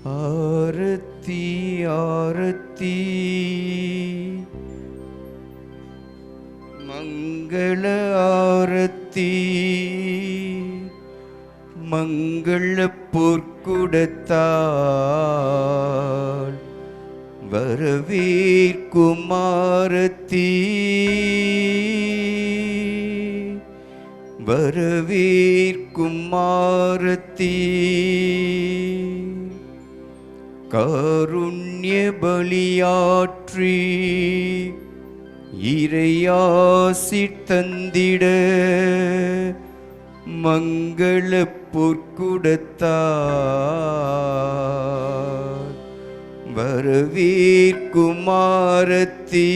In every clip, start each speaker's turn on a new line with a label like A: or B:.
A: ஆரத்தி ஆரத்தி மங்கள ஆரத்தி மங்கள பொற்குடத்தால் வரவேற்கும் ஆரத்தி வரவேற்கும் ஆரத்தி காருண்ய பலியாற்றி இறையாசி தந்திட மங்கள பொற்குடத்தால் வரவேற்கும் ஆரத்தி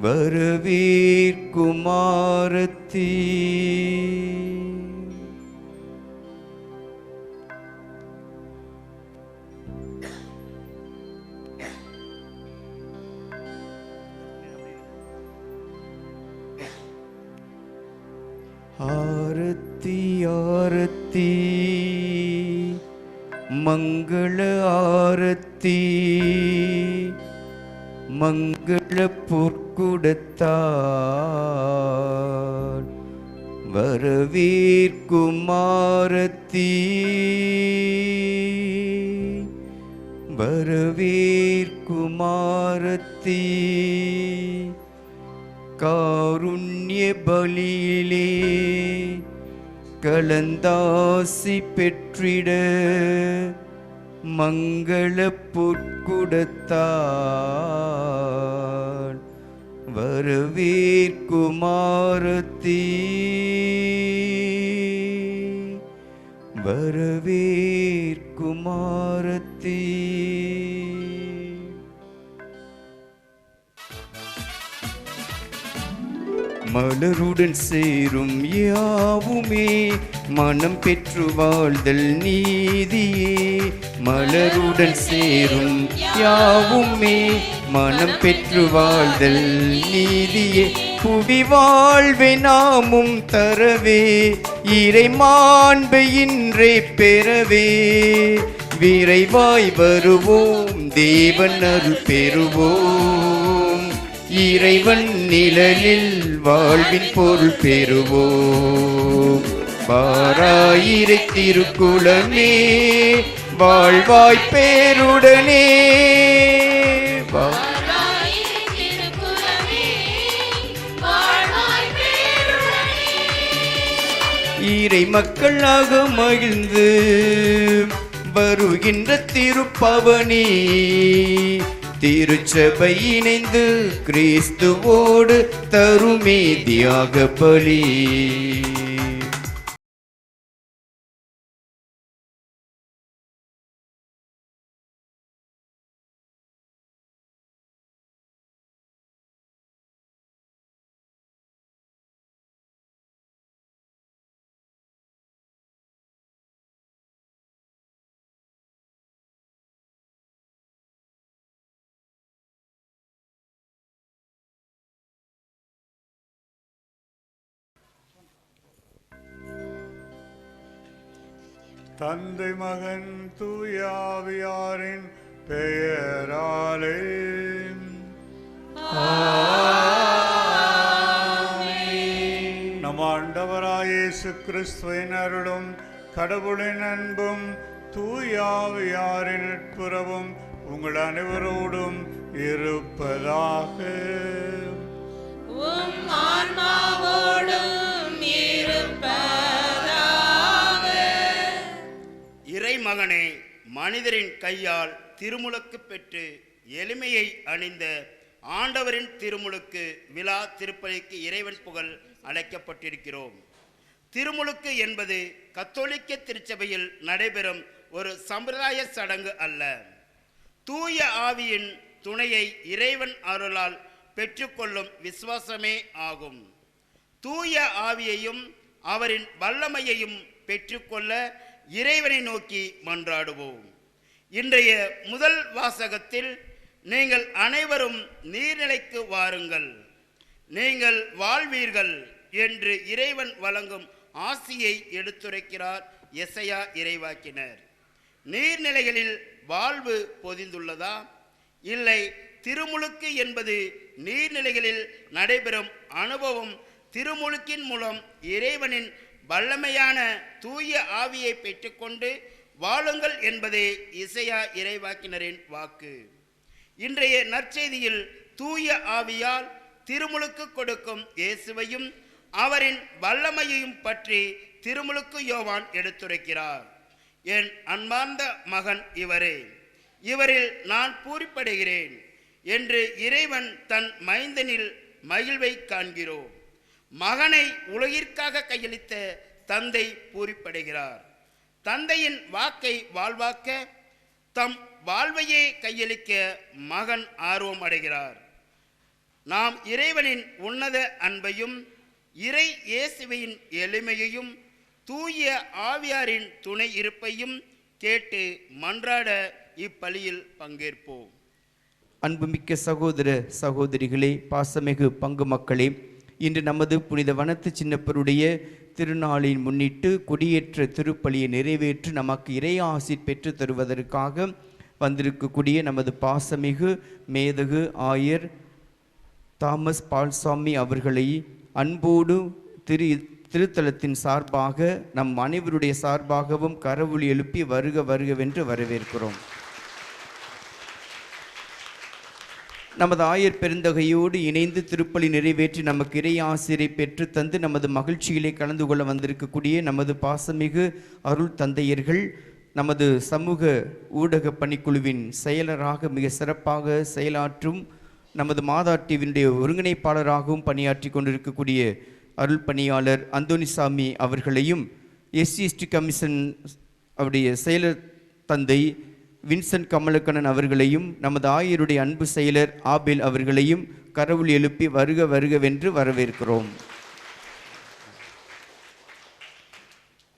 A: வரவேற்கும் ஆரத்தி. ஆரத்தி ஆரத்தி மங்கள ஆரத்தி மங்கள பொற்குடத்தால் வரவேற்கும் ஆரத்தி வரவேற்கும் ஆரத்தி. காருண்ய பலியிலே கலந்தாசி பெற்றிட மங்கள பொற்குடத்தால் வரவேற்கும் ஆரத்தி வரவேற்கும் ஆரத்தி. மலருடன் சேரும் யாவுமே மனம் பெற்று வாழ்தல் நீதியே. மலருடன் சேரும் யாவுமே மனம் பெற்று வாழ்தல் நீதியே. புவி வாழ்வை நாமும் தரவே இறை மாண்பை இன்றே பெறவே விரைவாய் வருவோம் தேவன் அருள் பெறுவோம். இறைவன் நிழலில் வாழ்வின் பொருள் பெறுவோம். பாராயிரை திருக்குலமே வாழ்வாய் பேருடனே இறை மக்களாக மகிழ்ந்து வருகின்ற திருப்பவனி திருச்சபை இணைந்து கிறிஸ்துவோடு தருமே தியாக பலி.
B: தந்தை மகன் தூயாவியாரின் பெயராலே நம் ஆண்டவராய் இயேசு கிறிஸ்துவின் அருளும் கடவுளின் அன்பும் தூயாவியாரின் நட்புறவும் உங்கள் அனைவரோடும் இருப்பதாக.
C: இறைமகனே, மனிதரின் கையால் திருமுழுக்கு பெற்று எளிமையை அணிந்த ஆண்டவரின் திருமுழுக்கு விழா திருப்பலிக்கு இறைவன் புகழ் அழைக்கப்பட்டிருக்கிறோம். திருமுழுக்கு என்பது கத்தோலிக்க திருச்சபையில் நடைபெறும் ஒரு சம்பிரதாய சடங்கு அல்ல. தூய ஆவியின் துணையை இறைவன் அருளால் பெற்றுக்கொள்ளும் விசுவாசமே ஆகும். தூய ஆவியையும் அவரின் வல்லமையையும் பெற்றுக்கொள்ள இறைவனை நோக்கி மன்றாடுவோம். இன்றைய முதல் வாசகத்தில் நீங்கள் அனைவரும் நீர்நிலைக்கு வாருங்கள், நீங்கள் வாழ்வீர்கள் என்று இறைவன் வழங்கும் ஆசியை எடுத்துரைக்கிறார் எசையா இறைவாக்கினர். நீர்நிலைகளில் வாழ்வு பொதிந்துள்ளதா? இல்லை, திருமுழுக்கு என்பது நீர்நிலைகளில் நடைபெறும் அனுபவம். திருமுழுக்கின் மூலம் இறைவனின் வல்லமையான தூய ஆவியை பெற்றுக்கொண்டு வாழுங்கள் என்பதே எசையா இறைவாக்கினரின் வாக்கு. இன்றைய நற்செய்தியில் தூய ஆவியால் திருமுழுக்கு கொடுக்கும் இயேசுவையும் அவரின் வல்லமையையும் பற்றி திருமுழுக்கு யோவான் எடுத்துரைக்கிறார். என் அன்பார்ந்த மகன் இவரே, இவரில் நான் பூரிப்படைகிறேன் என்று இறைவன் தன் மைந்தனில் மகிழ்வை காண்கிறோம். மகனை உலகிற்காக கையளித்த தந்தை பூரிப்படைகிறார். தந்தையின் வாக்கை வாழ்வாக்க தம் வாழ்வையே கையளிக்க மகன் ஆர்வம் அடைகிறார். நாம் இறைவனின் உன்னத அன்பையும் இறை இயேசுவின் எளிமையையும் தூய ஆவியாரின் துணை இருப்பையும் கேட்டு மன்றாட இப்பலியில் பங்கேற்போம்.
A: அன்புமிக்க சகோதர சகோதரிகளே, பாசமிகு பங்கு மக்களே, இன்று நமது புனித வனத்து சின்னப்பருடைய திருநாளின் முன்னிட்டு கொடியேற்ற திருப்பலியை நிறைவேற்றி நமக்கு இறை ஆசி பெற்று தருவதற்காக வந்திருக்கக்கூடிய நமது பாசமிகு மேதகு ஆயர் தாமஸ் பால்சாமி அவர்களை அன்போடு திருத்தலத்தின் சார்பாக நம் அனைவருடைய சார்பாகவும் கரவொலி எழுப்பி வருக வருகவென்று வரவேற்கிறோம். நமது ஆயர் பெருந்தகையோடு இணைந்து திருப்பலி நிறைவேற்றி நமக்கு இறை ஆசிரியை பெற்று தந்து நமது மகிழ்ச்சியிலே கலந்து கொள்ள வந்திருக்கக்கூடிய நமது பாசமிகு அருள் தந்தையர்கள், நமது சமூக ஊடக பணிக்குழுவின் செயலராக மிக சிறப்பாக செயலாற்றும் நமது மாதா டிவியினுடைய ஒருங்கிணைப்பாளராகவும் பணியாற்றி கொண்டிருக்கக்கூடிய அருள் பணியாளர் அந்தோனிசாமி அவர்களையும், எஸ்சி கமிஷன் அவருடைய செயலர் தந்தை வின்சென்ட் கமலக்கண்ணன் அவர்களையும், நமது ஆயருடைய அன்பு செயலர் ஆபேல் அவர்களையும் கரவொலி எழுப்பி வருக வருகவென்று வரவேற்கிறோம்.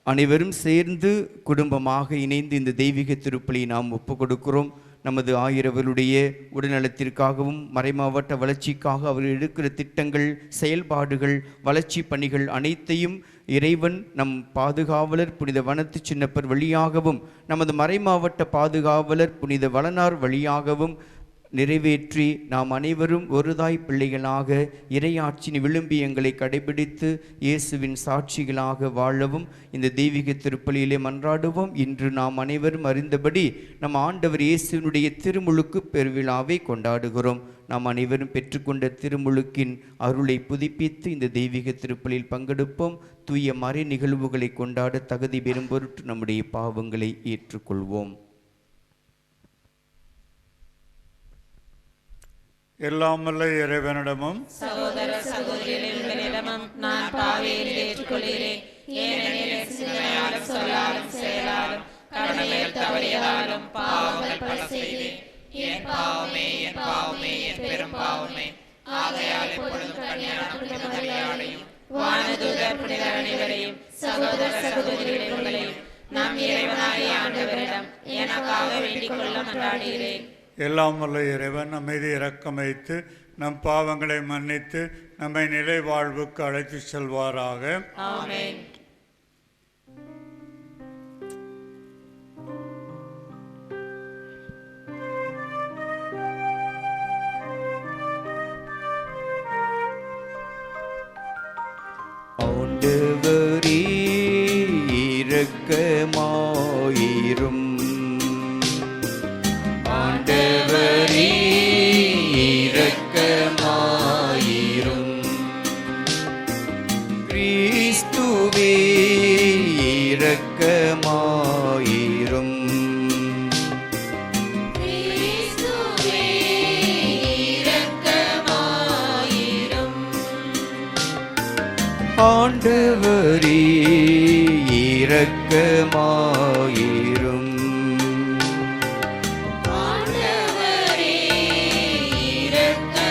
A: அனைவரும் சேர்ந்து குடும்பமாக இணைந்து இந்த தெய்வீக திருப்பலியை நாம் ஒப்புக் கொடுக்கிறோம். நமது ஆயரவர்களுடைய உடல்நலத்திற்காகவும் மறைமாவட்ட வளர்ச்சிக்காக அவர் எடுக்கிற திட்டங்கள், செயல்பாடுகள், வளர்ச்சி பணிகள் அனைத்தையும் இறைவன் நம் பாதுகாவலர் புனித வனத்து சின்னப்பர் வழியாகவும் நமது மறைமாவட்ட பாதுகாவலர் புனித வளனார் வழியாகவும் நிறைவேற்றி நாம் அனைவரும் ஒருதாய் பிள்ளைகளாக இறையாட்சியின் விழும்பியங்களை கடைபிடித்து இயேசுவின் சாட்சிகளாக வாழவும் இந்த தெய்வீக திருப்பலியிலே மன்றாடுவோம். இன்று நாம் அனைவரும் அறிந்தபடி நம் ஆண்டவர் இயேசுவினுடைய திருமுழுக்கு பெருவிழாவை கொண்டாடுகிறோம். நாம் அனைவரும் பெற்றுக்கொண்ட திருமுழுக்கின் அருளை புதுப்பித்து இந்த தெய்வீக திருப்பலியில் பங்கெடுப்போம். தூய மறை நிகழ்வுகளை கொண்டாட தகுதி பெறும் பொருட்டு நம்முடைய பாவங்களை ஏற்றுக்கொள்வோம்.
B: எல்லாம் வல்ல இறைவனிடமும்
D: சகோதர சகோதரிகளிடமும் நான் பாவியை ஏற்றுக்கொள்கிறேன். ஏனெனில் சிந்தனையாலும் சொல்லாலும் செயலாலும் கடமையில் தவறியதாலும் பாவங்கள் பல செய்தேன். என் பாவமே என் பாவமே என் பெரும் பாவமே. ஆகையால் எப்பொழுதும் கன்னியான மரியாதையும் வானதூதர் புனிதர் அனைவரையும் சகோதர சகோதரிகளையும் நம் இறைவனாகிய ஆண்டவரிடம் எனக்காக வேண்டிக் கொள்ள மன்றாடுகிறேன்.
B: எல்லாம் வல்ல இறைவன் அமைதி இரக்கம் வைத்து நம் பாவங்களை மன்னித்து நம்மை நிலை வாழ்வுக்கு அழைத்து செல்வாராக.
D: ஆமென்.
A: ஆண்டவரே இரக்கமாயிரும், ஆண்டவரே இரக்கமாயிரும், கிறிஸ்துவே இரக்கமாயிரும்,
D: கிறிஸ்துவே இரக்கமாயிரும்,
A: ஆண்டவரே இரக்கமாயிரும்,
D: ஆண்டவரே இரக்கமாயிரும்.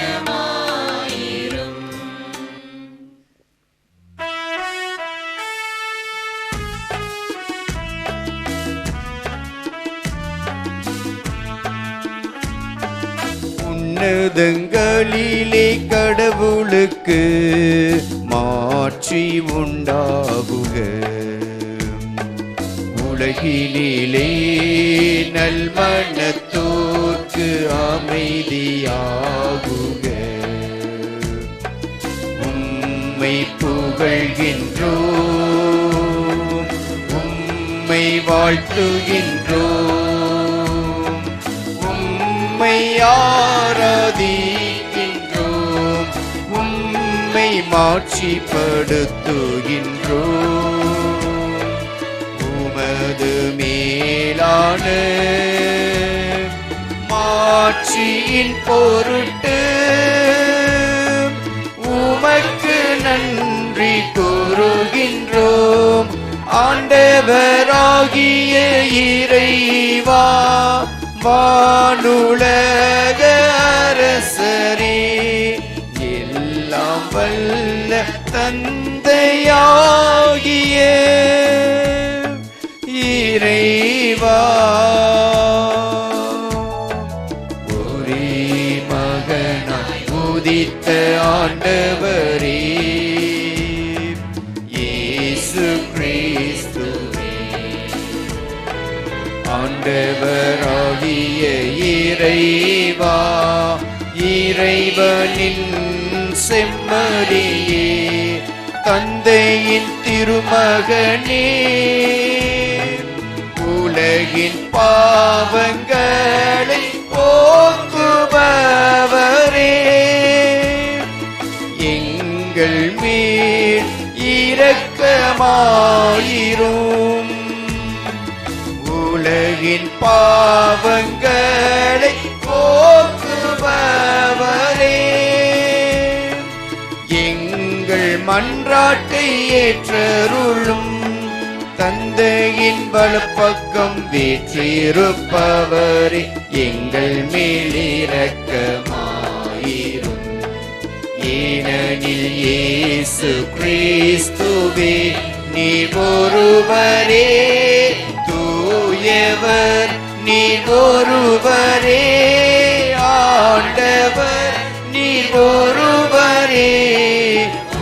A: உன்னதங்களிலே கடவுளுக்கு மாட்சி உண்டாகுக, உலகினிலே நல்மனத்தோர்க்கு அமைதியாகுக. உம்மை புகழ்கின்றோம், உம்மை வாழ்த்துகின்றோம், உம்மை ஆராதிக்கின்றோம், உம்மை மாட்சிப்படுத்துகின்றோம். உமது மேலான மாட்சியின் பொருட்டு உமக்கு நன்றி கூறுகின்றோம். ஆண்டவராகிய இறைவா, வானுலக அரசரே, எல்லாம் வல்ல தந்தையாகிய இறைவா, ஒரே மகனாய் உதித்த ஆண்டவரே இயேசு கிறிஸ்துவே, ஆண்டவராகிய இறைவா, இறைவனின் செம்மறியே, தந்தையின் திருமகனே, உலகின் பாவங்களை போக்குபவரே, எங்கள் மேல் இரக்கமாயிரும். உலகின் பாவங்களை போக்குபவரே, எங்கள் மன்றாட்டை ஏற்றருளும். தந்தையின் வலப்பக்கம் வீற்றிருப்பவரே, எங்கள் மேல் இரக்கமாயிரும். ஏனெனில் இயேசு கிறிஸ்துவே நீர் ஒருவரே தூயவர், நீர் ஒருவரே ஆண்டவர், நீர் ஒருவரே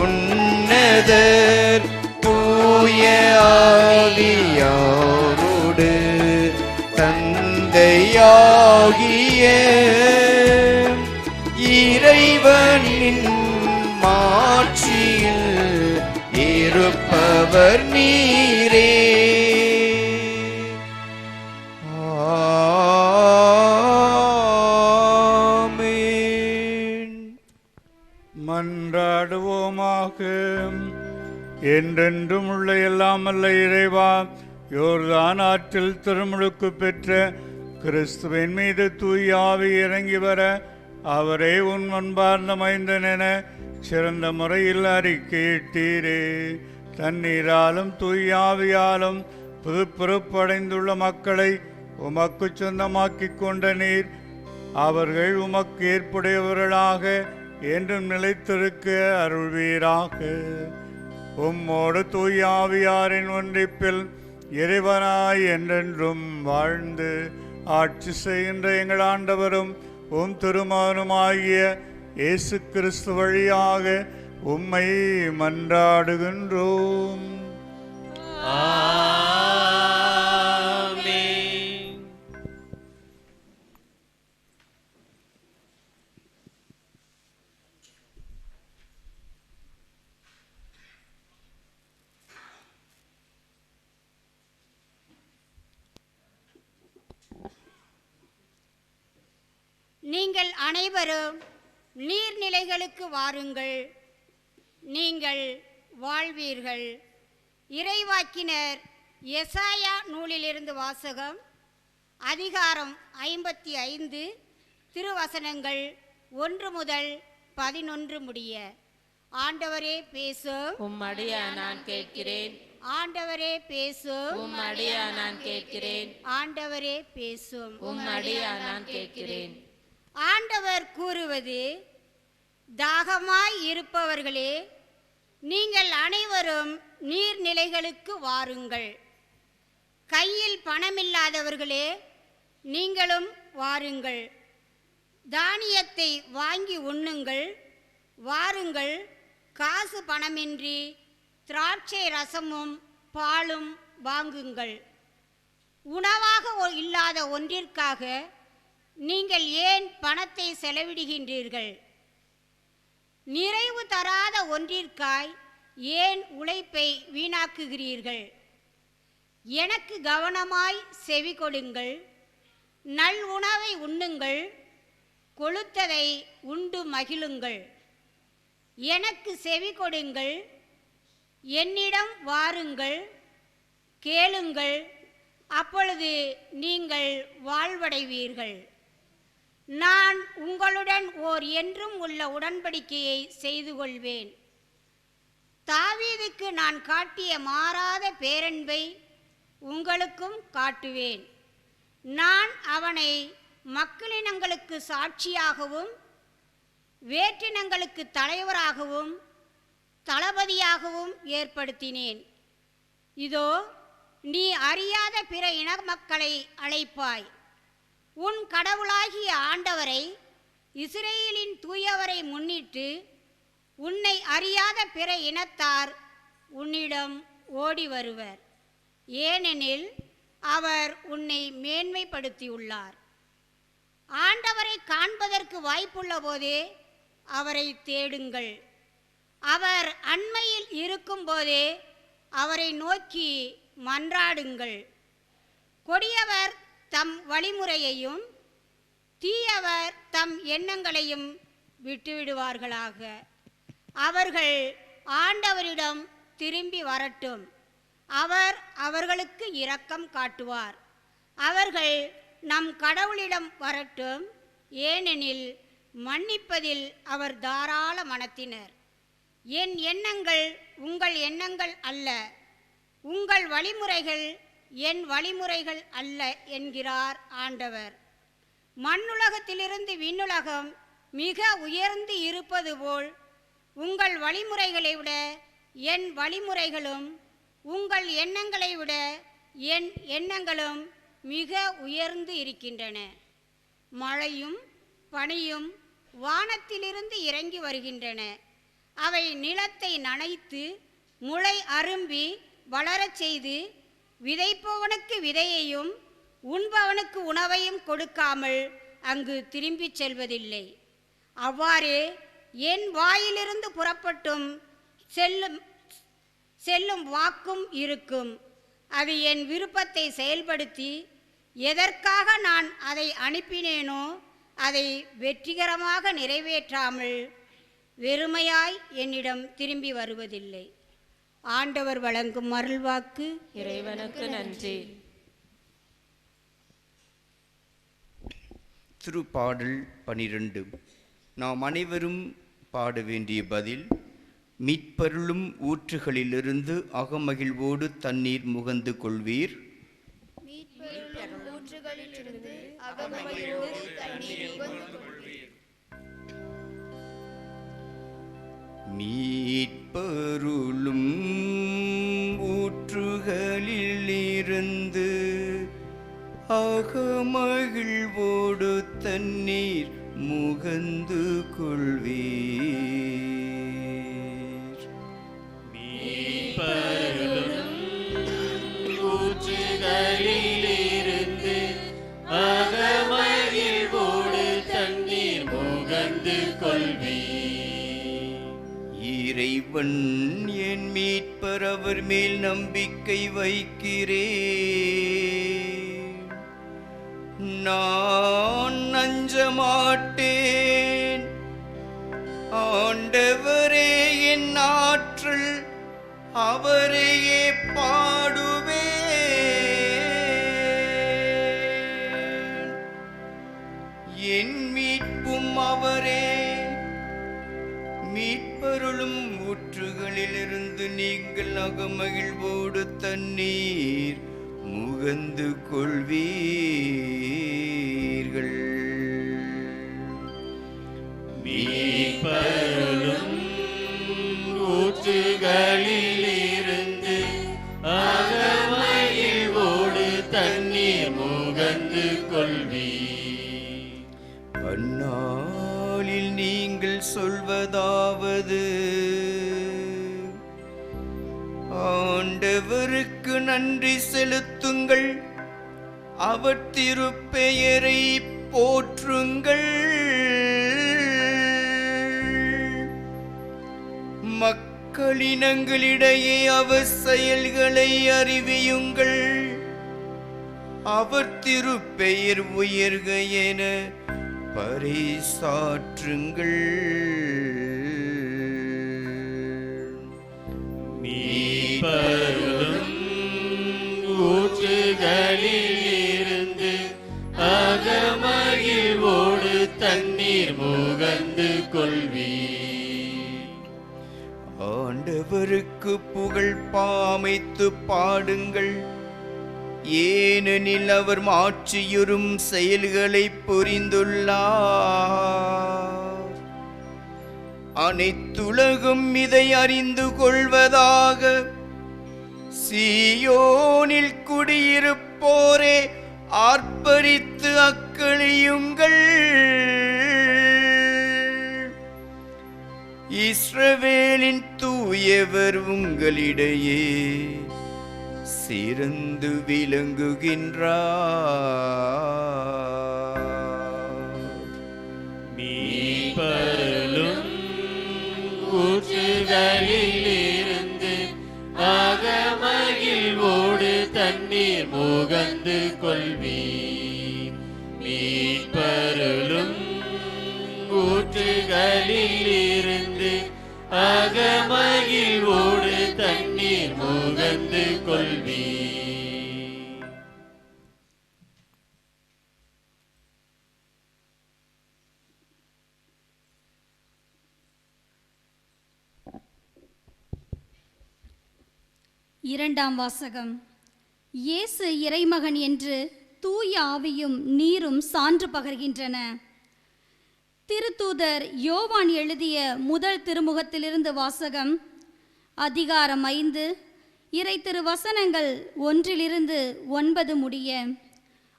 A: உன்னதர். தூய ஆவியாரோடு தந்தையாகிய இறைவனின் மாட்சியில் இருப்பவர் நீரே. ஆமென்.
B: மன்றாடுவோமாக. என்றென்றும் உள்ள எல்லாம் அல்ல இறைவா, யோர்தான் ஆற்றில் திருமுழுக்கு பெற்ற கிறிஸ்துவின் மீது தூய ஆவி இறங்கி வர அவரே உன் அன்பார்ந்த மைந்தன் என சிறந்த முறையில் அறிக்கையிட்டீரே. தண்ணீராலும் தூய ஆவியாலும் புதுப்பிறப்படைந்துள்ள மக்களை உமக்கு சொந்தமாக்கிக் கொண்ட நீர் அவர்கள் உமக்கு ஏற்புடையவர்களாக என்றும் நிலைத்திருக்க அருள்வீராக. உம்மோடு தூய ஆவியாரின் ஒன்றிப்பில் இறைவனாய் என்றென்றும் வாழ்ந்து ஆட்சி செய்கின்ற எங்கள் ஆண்டவரும் உம் திருமகனுமாகிய இயேசு கிறிஸ்து வழியாக உம்மை மன்றாடுகின்றோம்.
E: நீங்கள் அனைவரும் நீர்நிலைகளுக்கு வாருங்கள், நீங்கள் வாழ்வீர்கள். இறைவாக்கினர் எசாயா நூலிலிருந்து வாசகம். அதிகாரம் 55, திருவசனங்கள் 1 முதல் 11 முடிய. ஆண்டவரே பேசும்.
D: உம்மடியா நான் கேட்கிறேன்.
E: ஆண்டவரே பேசும்.
D: உம்மடியா நான் கேட்கிறேன்.
E: ஆண்டவரே பேசும்.
D: உம்மடியா நான் கேட்கிறேன்.
E: ஆண்டவர் கூறுவது, தாகமாய் இருப்பவர்களே, நீங்கள் அனைவரும் நீர்நிலைகளுக்கு வாருங்கள். கையில் பணமில்லாதவர்களே, நீங்களும் வாருங்கள். தானியத்தை வாங்கி உண்ணுங்கள். வாருங்கள், காசு பணமின்றி திராட்சை ரசமும் பாலும் வாங்குங்கள். உணவாக இல்லாத ஒன்றிற்காக நீங்கள் ஏன் பணத்தை செலவிடுகின்றீர்கள்? நிறைவு தராத ஒன்றிற்காய் ஏன் உழைப்பை வீணாக்குகிறீர்கள்? எனக்கு கவனமாய் செவி கொடுங்கள், நல் உணவை உண்ணுங்கள், கொழுத்ததை உண்டு மகிழுங்கள். எனக்கு செவி கொடுங்கள், என்னிடம் வாருங்கள், கேளுங்கள், அப்பொழுது நீங்கள் வாழ்வடைவீர்கள். நான் உங்களுடன் ஓர் என்றும் உள்ள உடன்படிக்கையை செய்து கொள்வேன். தாவீதுக்கு நான் காட்டிய மாறாத பேரன்பை உங்களுக்கும் காட்டுவேன். நான் அவனை மக்களினங்களுக்கு சாட்சியாகவும் வேற்றினங்களுக்கு தலைவராகவும் தளபதியாகவும் ஏற்படுத்தினேன். இதோ நீ அறியாத பிற இன மக்களை அழைப்பாய். உன் கடவுளாகிய ஆண்டவரை, இஸ்ரேலின் தூயவரை முன்னிட்டு உன்னை அறியாத பிற இனத்தார் உன்னிடம் ஓடி வருவர். ஏனெனில் அவர் உன்னை மேன்மைப்படுத்தியுள்ளார். ஆண்டவரை காண்பதற்கு வாய்ப்புள்ள போதே அவரை தேடுங்கள். அவர் அண்மையில் இருக்கும்போதே அவரை நோக்கி மன்றாடுங்கள். கொடியவர் தம் வழிமுறையையும் தீயவர் தம் எண்ணங்களையும் விட்டுவிடுவார்களாக. அவர்கள் ஆண்டவரிடம் திரும்பி வரட்டும். அவர் அவர்களுக்கு இரக்கம் காட்டுவார். அவர்கள் நம் கடவுளிடம் வரட்டும், ஏனெனில் மன்னிப்பதில் அவர் தாராள மனத்தினர். என் எண்ணங்கள் உங்கள் எண்ணங்கள் அல்ல, உங்கள் வழிமுறைகள் என் வழிமுறைகள் அல்ல என்கிறார் ஆண்டவர். மண்ணுலகத்திலிருந்து விண்ணுலகம் மிக உயர்ந்து இருப்பது போல் உங்கள் வழிமுறைகளை விட என் வழிமுறைகளும் உங்கள் எண்ணங்களை விட என் எண்ணங்களும் மிக உயர்ந்து இருக்கின்றன. மழையும் பனியும் வானத்திலிருந்து இறங்கி வருகின்றன. அவை நிலத்தை நனைத்து முளை அரும்பி வளரச் செய்து விதைப்பவனுக்கு விதையையும் உண்பவனுக்கு உணவையும் கொடுக்காமல் அங்கு திரும்பிச் செல்வதில்லை. அவ்வாறே என் வாயிலிருந்து புறப்பட்டும் செல்லும் வாக்கும் இருக்கும். அது என் விருப்பத்தை செயல்படுத்தி எதற்காக நான் அதை அனுப்பினேனோ அதை வெற்றிகரமாக நிறைவேற்றாமல் வெறுமையாய் என்னிடம் திரும்பி வருவதில்லை. ஆண்டவர் வழங்கும் அருள்வாக்கு.
D: இறைவனுக்கு நன்றி.
A: திருப்பாடல் 12. நாம் அனைவரும் பாட வேண்டிய பதில்: மீட்பருளும் ஊற்றுகளிலிருந்து அகமகிழ்வோடு தண்ணீர் முகந்து கொள்வீர். மீட்பருளும் ஊற்றுகளிலிருந்து அகமகிழ்வோடு தண்ணீர் முகந்து கொள்வீர்.
F: மீட்பருளும் ஊற்றுகளிலிருந்து அகமகிழ்வோடு தண்ணீர் முகந்து கொள்வீர்.
A: இறைவன் என் மீட்பர், அவர் மேல் நம்பிக்கை வைக்கிறேன். நான் அஞ்சமாட்டேன். ஆண்டவரே என் ஆற்றல், அவரையே பாடுவேன். என் மீட்பும் அவரே. மீட்பருளும் ஊற்றுகளிலிருந்து நீங்கள் அகமகிழ்வோடு தண்ணீர் முகந்து கொள்வீர்கள்.
F: மீட்பருளும் ஊற்றுகளிலிருந்து அகமகிழ்வோடு தண்ணீர் முகந்து கொள்வீர்.
A: அந்நாளில் நீங்கள் சொல்வதாவது: ஆண்டவருக்கு நன்றி செலுத்துங்கள், அவர் திருப்பெயரை போற்றுங்கள். மக்களினங்களிடையே அவர் செயல்களை அறிவியுங்கள். அவர் திருப்பெயர் உயர்க என பறைசாற்றுங்கள்.
F: மீட்பரும் ஊற்றுகளில் இருந்து அகமகிழ்வோடு தண்ணீர் முகந்து கொள்வி.
A: ஆண்டவருக்கு புகழ் பாமைத்து பாடுங்கள். ஏனெனில் அவர் மாட்சியுறும் செயல்களை புரிந்துள்ளார். அனைத்துலகும் இதை அறிந்து கொள்வதாக. சீயோனில் குடியிருப்போரே ஆர்ப்பரித்து அக்களியுங்கள். இஸ்ரவேலின் தூயவர் உங்களிடையே சிறந்து விளங்குகின்றார்.
F: மீட்பரும் ஊற்றுகளில் இருந்து அகமகிழ்வோடு தண்ணீர் முகந்து கொள்வி. மீட்பருளும் ஊற்றுகளில் இருந்து அகமகிழ்வோடு தண்ணீர் முகந்து கொள்வி.
G: இரண்டாம் வாசகம். இயேசு இறைமகன் என்று தூய ஆவியும் நீரும் சான்று பகர்கின்றன. திருத்தூதர் யோவான் எழுதிய முதல் திருமுகத்திலிருந்து வாசகம். அதிகாரம் 5, இறை திருவசனங்கள் 1-9 முடிய.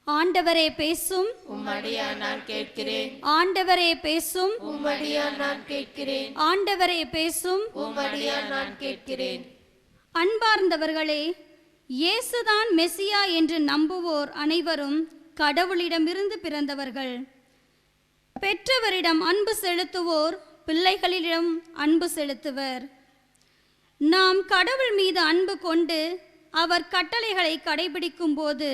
G: ஆண்டவரே பேசும்.
D: உம்மடியார் நான் கேட்கிறேன்.
G: ஆண்டவரே பேசும்.
D: உம்மடியார் நான் கேட்கிறேன்.
G: ஆண்டவரே பேசும்.
D: உம்மடியார் நான் கேட்கிறேன்.
G: அன்பார்ந்தவர்களே, இயேசுதான் மெசியா என்று நம்புவோர் அனைவரும் கடவுளிடமிருந்து பிறந்தவர்கள். பெற்றவரிடம் அன்பு செலுத்துவோர் பிள்ளைகளிடம் அன்பு செலுத்துவர். நாம் கடவுள் மீது அன்பு கொண்டு அவர் கட்டளைகளை கடைபிடிக்கும் போது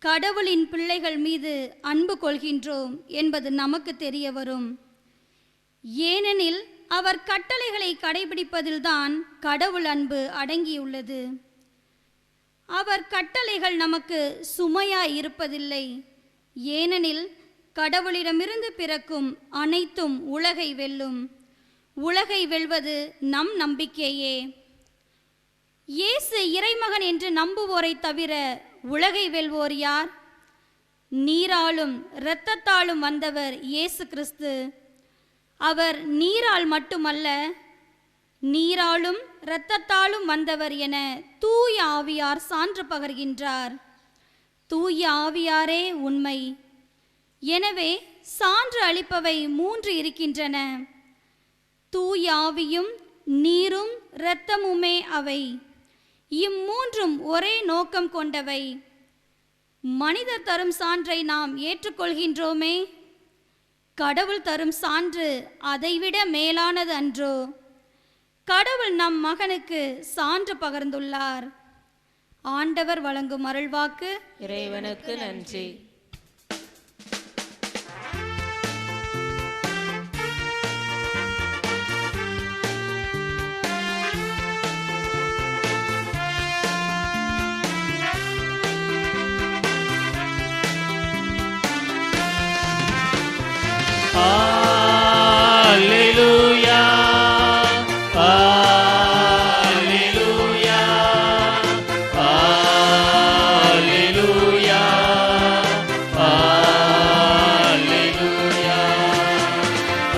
G: கடவுளின் பிள்ளைகள் மீது அன்பு கொள்கின்றோம் என்பது நமக்கு தெரிய வரும். ஏனெனில் அவர் கட்டளைகளை கடைபிடிப்பதில்தான் கடவுள் அன்பு அடங்கியுள்ளது. அவர் கட்டளைகள் நமக்கு சுமையாய் இருப்பதில்லை. ஏனெனில் கடவுளிடமிருந்து பிறக்கும் அனைத்தும் உலகை வெல்லும். உலகை வெல்வது நம் நம்பிக்கையே. இயேசு இறைமகன் என்று நம்புவோரை தவிர உலகை வெல்வோர் யார்? நீராலும் இரத்தத்தாலும் வந்தவர் இயேசு கிறிஸ்து. அவர் நீரால் மட்டுமல்ல, நீராலும் இரத்தத்தாலும் வந்தவர் என தூய ஆவியார் சான்று பகர்கின்றார். தூய ஆவியாரே உண்மை. எனவே சான்று அளிப்பவை 3 இருக்கின்றன. தூய ஆவியும் நீரும் இரத்தமுமே அவை. இம்மூன்றும் ஒரே நோக்கம் கொண்டவை. மனிதர் தரும் சான்றை நாம் ஏற்றுக்கொள்கின்றோமே. கடவுள் தரும் சான்று அதைவிட மேலானது அன்றோ? கடவுள் நம் மகனுக்கு சான்று பகர்ந்துள்ளார். ஆண்டவர் வழங்கும் அருள்வாக்கு.
D: இறைவனுக்கு நன்றி.
F: Alleluia, Alleluia, Alleluia, Alleluia,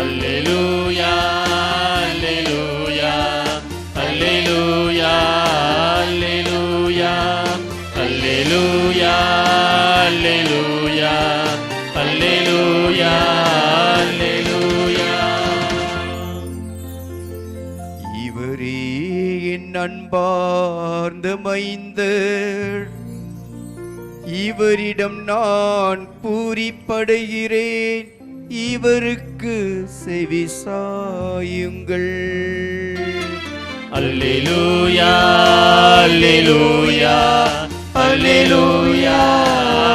F: Alleluia, Alleluia, Alleluia, Alleluia, Alleluia, Alleluia, Alleluia.
A: இவரே என் அன்பார்ந்த மைந்தர், இவரிடம் நான் பூரிப்படைகிறேன், இவருக்கு செவி சாயுங்கள்.
F: அல்லேலூயா அல்லேலூயா அல்லேலூயா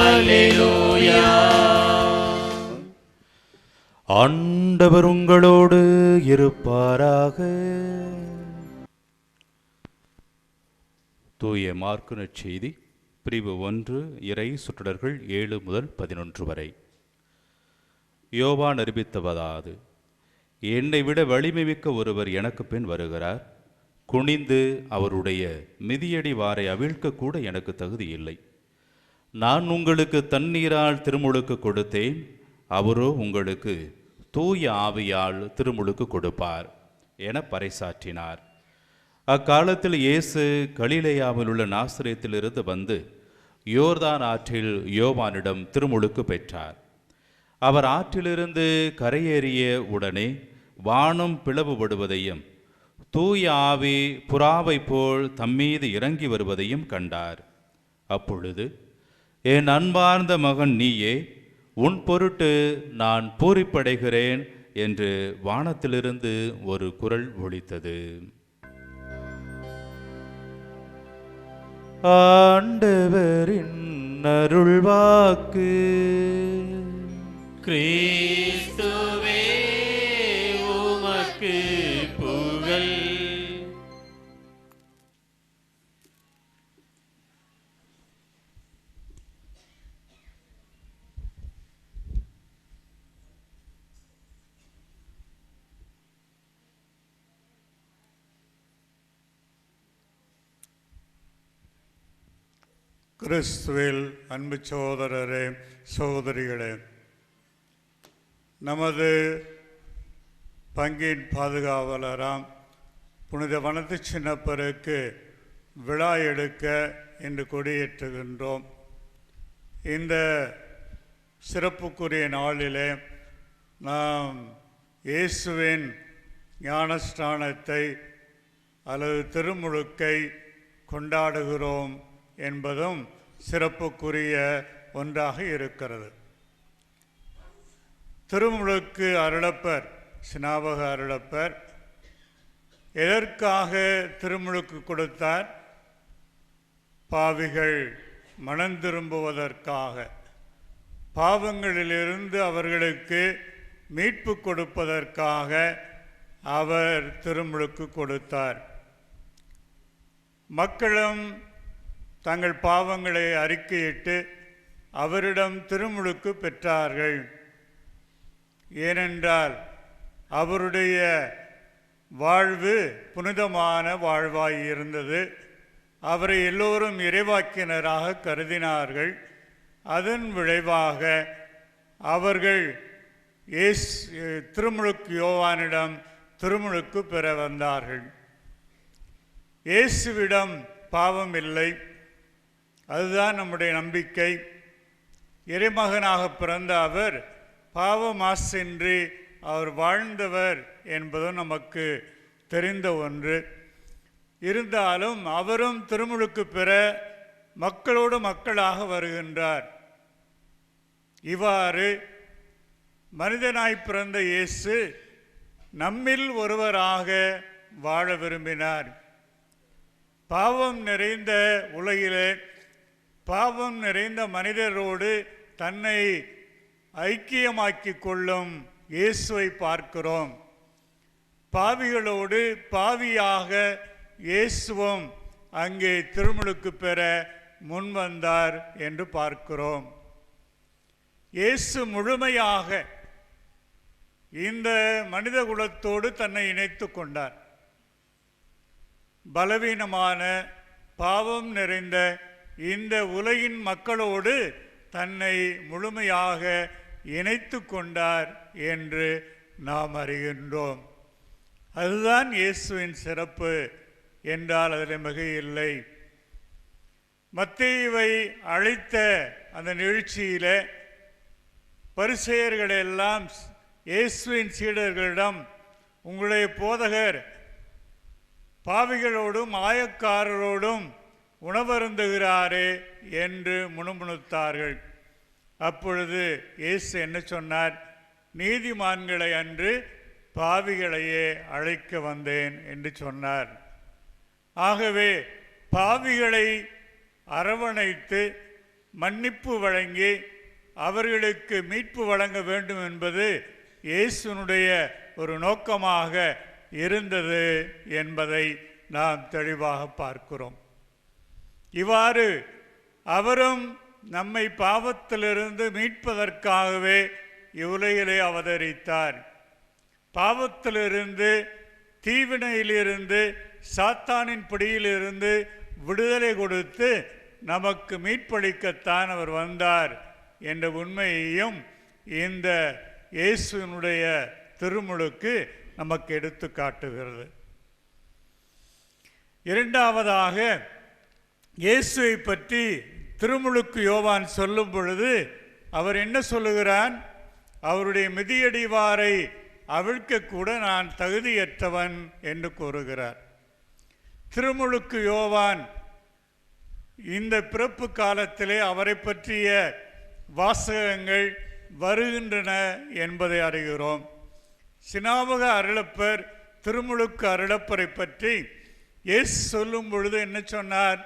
F: அல்லேலூயா.
H: ஆண்டவர் உங்களோடு இருப்பாராக. தூய மார்க்கு நற்செய்தி பிரிவு 1 இறை சுற்றடர்கள் 7 முதல் 11 வரை. யோவான் அறிவித்ததாவது: என்னை விட வலிமை மிக்க ஒருவர் எனக்கு பின் வருகிறார். குனிந்து அவருடைய மிதியடி வாரை அவிழ்க்க கூட எனக்கு தகுதி இல்லை. நான் உங்களுக்கு தண்ணீரால் திருமுழுக்கு கொடுத்தேன், அவரோ உங்களுக்கு தூய ஆவியால் திருமுழுக்கு கொடுப்பார் என பறைசாற்றினார். அக்காலத்தில் இயேசு கலிலேயாவில் உள்ள நாசரேத்திலிருந்து வந்து யோர்தான் ஆற்றில் யோவானிடம் திருமுழுக்கு பெற்றார். அவர் ஆற்றிலிருந்து கரையேறிய உடனே வானம் பிளவுபடுவதையும் தூய ஆவி புறாவை போல் தம்மீது இறங்கி வருவதையும் கண்டார். அப்பொழுது, என் அன்பார்ந்த மகன் நீயே, உன் பொருட்டு நான் பூரிப்படைகிறேன் என்று வானத்திலிருந்து ஒரு குரல் ஒலித்தது. ஆண்டவரின் அருள்வாக்கு.
F: கிறிஸ்துவே உமக்கு புகழ்.
B: கிறிஸ்துவில் அன்பு சகோதரரே, சகோதரிகளே, நமது பங்கின் பாதுகாவலராம் புனித வனத்து சின்னப்பருக்கு விழா எடுக்க இன்று கொடியேற்றுகின்றோம். இந்த சிறப்புக்குரிய நாளிலே நாம் இயேசுவின் ஞானஸ்நானத்தை அல்லது திருமுழுக்கை கொண்டாடுகிறோம் என்பதும் சிறப்புக்குரிய ஒன்றாக இருக்கிறது. திருமுழுக்கு அருளப்பர், ஸ்நாபக அருளப்பர் எதற்காக திருமுழுக்கு கொடுத்தார்? பாவிகள் மனம் திரும்புவதற்காக, பாவங்களிலிருந்து அவர்களுக்கு மீட்பு கொடுப்பதற்காக அவர் திருமுழுக்கு கொடுத்தார். மக்களும் தங்கள் பாவங்களை அறிக்கையிட்டு அவரிடம் திருமுழுக்கு பெற்றார்கள். ஏனென்றால் அவருடைய வாழ்வு புனிதமான வாழ்வாய் இருந்தது. அவரை எல்லோரும் இறைவாக்கினராக கருதினார்கள். அதன் விளைவாக அவர்கள் திருமுழுக்கு யோவானிடம் திருமுழுக்கு பெற வந்தார்கள். இயேசுவிடம் பாவம் இல்லை, அதுதான் நம்முடைய நம்பிக்கை. இறைமகனாக பிறந்த அவர் பாவமாசின்றி அவர் வாழ்ந்தவர் என்பதும் நமக்கு தெரிந்த ஒன்று. இருந்தாலும் அவரும் திருமுழுக்கு பெற மக்களோடு மக்களாக வருகின்றார். இவ்வாறு மனிதனாய் பிறந்த இயேசு நம்மில் ஒருவராக வாழ விரும்பினார். பாவம் நிறைந்த உலகிலே பாவம் நிறைந்த மனிதரோடு தன்னை ஐக்கியமாக்கிக் கொள்ளும் இயேசுவை பார்க்கிறோம். பாவிகளோடு பாவியாக இயேசுவும் அங்கே திருமுழுக்கு பெற முன்வந்தார் என்று பார்க்கிறோம். இயேசு முழுமையாக இந்த மனித குலத்தோடு தன்னை இணைத்து கொண்டார். பலவீனமான பாவம் நிறைந்த இந்த உலகின் மக்களோடு தன்னை முழுமையாக இணைத்து கொண்டார் என்று நாம் அறிகின்றோம். அதுதான் இயேசுவின் சிறப்பு என்றால் அதில் மிகையில்லை. மத்தேயுவை அழைத்த அந்த நிகழ்ச்சியிலே பரிசேயர்களெல்லாம் இயேசுவின் சீடர்களிடம், உங்களுடைய போதகர் பாவிகளோடும் ஆயக்காரரோடும் உணவருந்துகிறாரே என்று முணுமுணுத்தார்கள். அப்பொழுது இயேசு என்ன சொன்னார்? நீதிமான்களை அன்று பாவிகளையே அழைக்க வந்தேன் என்று சொன்னார். ஆகவே பாவிகளை அரவணைத்து மன்னிப்பு வழங்கி அவர்களுக்கு மீட்பு வழங்க வேண்டும் என்பது இயேசுனுடைய ஒரு நோக்கமாக இருந்தது என்பதை நாம் தெளிவாக பார்க்கிறோம். இவ்வாறு அவரும் நம்மை பாவத்திலிருந்து மீட்பதற்காகவே இவ்வுலகிலே அவதரித்தார். பாவத்திலிருந்து, தீவினையிலிருந்து, சாத்தானின் பிடியிலிருந்து விடுதலை கொடுத்து நமக்கு மீட்பளிக்கத்தான் அவர் வந்தார் என்ற உண்மையையும் இந்த இயேசுனுடைய திருமுழுக்கு நமக்கு எடுத்து காட்டுகிறது. இரண்டாவதாக, இயேசுவை பற்றி திருமுழுக்கு யோவான் சொல்லும் பொழுது அவர் என்ன சொல்லுகிறான்? அவருடைய மிதியடிவாரை அவிழ்க்கக்கூட நான் தகுதியற்றவன் என்று கூறுகிறார். திருமுழுக்கு யோவான் இந்த பிறப்பு காலத்திலே அவரை பற்றிய வாசகங்கள் வருகின்றன என்பதை அறிகிறோம். சினாபக அருளப்பர் திருமுழுக்கு அருளப்பரை பற்றி இயேசு சொல்லும் பொழுது என்ன சொன்னார்?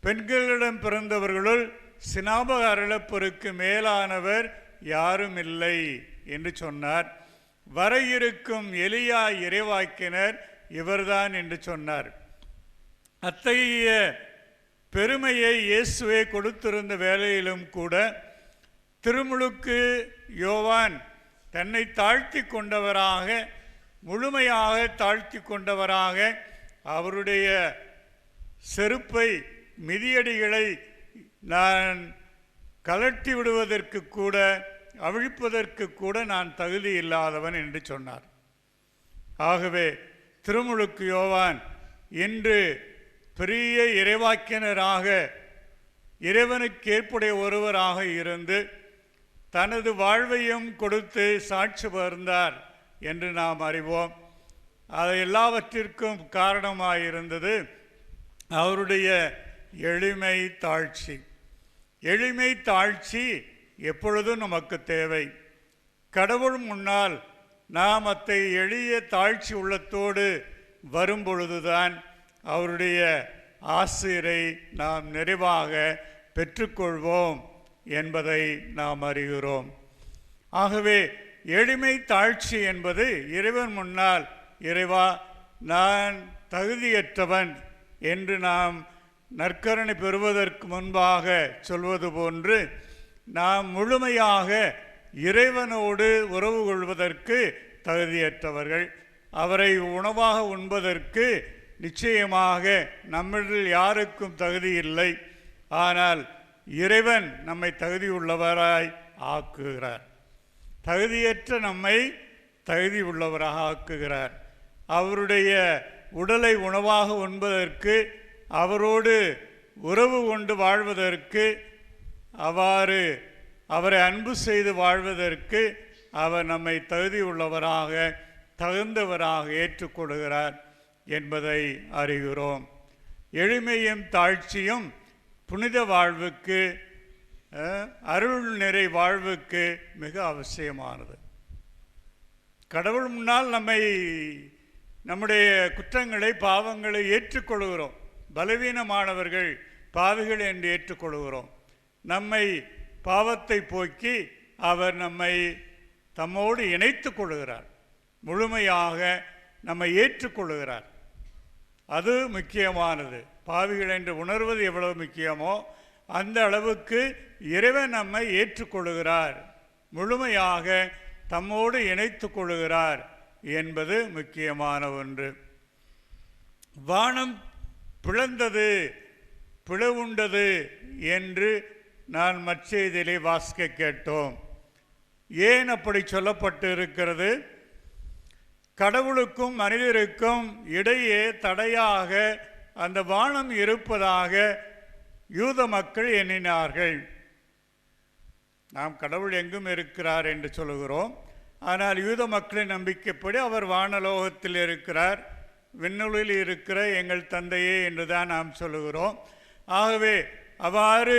B: பெண்களிடம் பிறந்தவர்களுள் சினாபக அருளப்பருக்கு மேலானவர் யாரும் இல்லை என்று சொன்னார். வர இருக்கும் எலியா இறைவாக்கினர் இவர்தான் என்று சொன்னார். அத்தகைய பெருமையை இயேசுவே கொடுத்திருந்த வேளையிலும் கூட திருமுழுக்கு யோவான் தன்னை தாழ்த்தி கொண்டவராக, முழுமையாக தாழ்த்தி கொண்டவராக, அவருடைய செருப்பை, மிதியடிகளை நான் கலட்டி விடுவதற்கு கூட, அவிழ்ப்பதற்கு கூட நான் தகுதி இல்லாதவன் என்று சொன்னார். ஆகவே திருமுழுக்கு யோவான் இன்று பெரிய இறைவாக்கினராக, இறைவனுக்கு ஏற்புடைய ஒருவராக இருந்து தனது வாழ்வையும் கொடுத்து சாட்சி பகர்ந்தார் என்று நாம் அறிவோம். அது எல்லாவற்றிற்கும் காரணமாயிருந்தது அவருடைய எளிமை தாழ்ச்சி. எளிமை தாழ்ச்சி எப்பொழுதும் நமக்கு தேவை. கடவுள் முன்னால் நாம் அத்தகைய எளிய தாழ்ச்சி உள்ளத்தோடு வரும்பொழுதுதான் அவருடைய ஆசிரை நாம் நிறைவாக பெற்றுக்கொள்வோம் என்பதை நாம் அறிகிறோம். ஆகவே எளிமை தாழ்ச்சி என்பது இறைவன் முன்னால், இறைவா நான் தகுதியற்றவன் என்று நாம் நற்கருணை பெறுவதற்கு முன்பாக சொல்வது போன்று, நாம் முழுமையாக இறைவனோடு உறவு கொள்வதற்கு தகுதியற்றவர்கள். அவரை உணவாக உண்பதற்கு நிச்சயமாக நம்மில் யாருக்கும் தகுதி இல்லை. ஆனால் இறைவன் நம்மை தகுதியுள்ளவராய் ஆக்குகிறார். தகுதியற்ற நம்மை தகுதி உள்ளவராக ஆக்குகிறார். அவருடைய உடலை உணவாக உண்பதற்கு, அவரோடு உறவு கொண்டு வாழ்வதற்கு, அவ்வாறு அவரை அன்பு செய்து வாழ்வதற்கு அவர் நம்மை தகுதி உள்ளவராக, தகுந்தவராக ஏற்றுக்கொள்கிறார் என்பதை அறிகிறோம். எளிமையும் தாழ்ச்சியும் புனித வாழ்வுக்கு, அருள் நிறை வாழ்வுக்கு மிக அவசியமானது. கடவுள் முன்னால் நம்முடைய குற்றங்களை, பாவங்களை ஏற்றுக்கொள்கிறோம். பலவீனமானவர்கள், பாவிகள் என்று ஏற்றுக்கொள்கிறோம். நம்மை பாவத்தை போக்கி அவர் நம்மை தம்மோடு இணைத்து கொள்கிறார். முழுமையாக நம்மை ஏற்றுக்கொள்கிறார். அது முக்கியமானது. பாவிகள் என்று உணர்வது எவ்வளவு முக்கியமோ அந்த அளவுக்கு இறைவன் நம்மை ஏற்றுக்கொள்கிறார், முழுமையாக தம்மோடு இணைத்து கொள்கிறார் என்பது முக்கியமான ஒன்று. வானம் பிளந்தது, பிளவுண்டது என்று நான் மற்செய்தியிலே வாசிக்க கேட்டோம். ஏன் அப்படி சொல்லப்பட்டு இருக்கிறது? கடவுளுக்கும் மனிதருக்கும் இடையே தடையாக அந்த வானம் இருப்பதாக யூத மக்கள் எண்ணினார்கள். நாம் கடவுள் எங்கும் இருக்கிறார் என்று சொல்கிறோம். ஆனால் யூத மக்களின் நம்பிக்கைப்படி அவர் வானலோகத்தில் இருக்கிறார், விண்ணுளில் இருக்கிற எங்கள் தந்தையே என்று தான் நாம் சொல்லுகிறோம். ஆகவே அவ்வாறு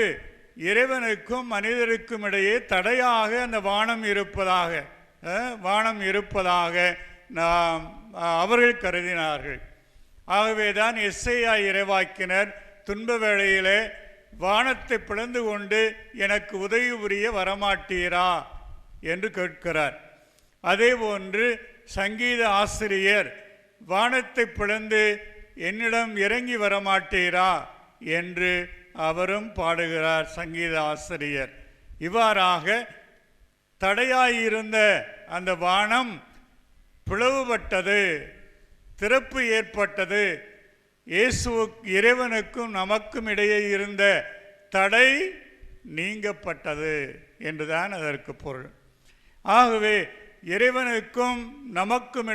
B: இறைவனுக்கும் மனிதருக்கும் இடையே தடையாக அந்த வானம் இருப்பதாக நாம் அவர்கள் கருதினார்கள். ஆகவேதான் எஸ்ஐயா இறைவாக்கினர் துன்ப வேளையிலே வானத்தை பிளந்து கொண்டு எனக்கு உதவி புரிய வரமாட்டீரா என்று கேட்கிறார். அதேபோன்று சங்கீத ஆசிரியர் வானத்தை பிளந்து என்னிடம் இறங்கி வரமாட்டீரா என்று அவரும் பாடுகிறார் சங்கீத ஆசிரியர். இவ்வாறாக தடையாயிருந்த அந்த வானம் பிளவுபட்டது, திறப்பு ஏற்பட்டது. இறைவனுக்கும் நமக்கும் இடையே இருந்த தடை நீங்கப்பட்டது என்றுதான் அதற்கு பொருள். ஆகவே இறைவனுக்கும் நமக்கும்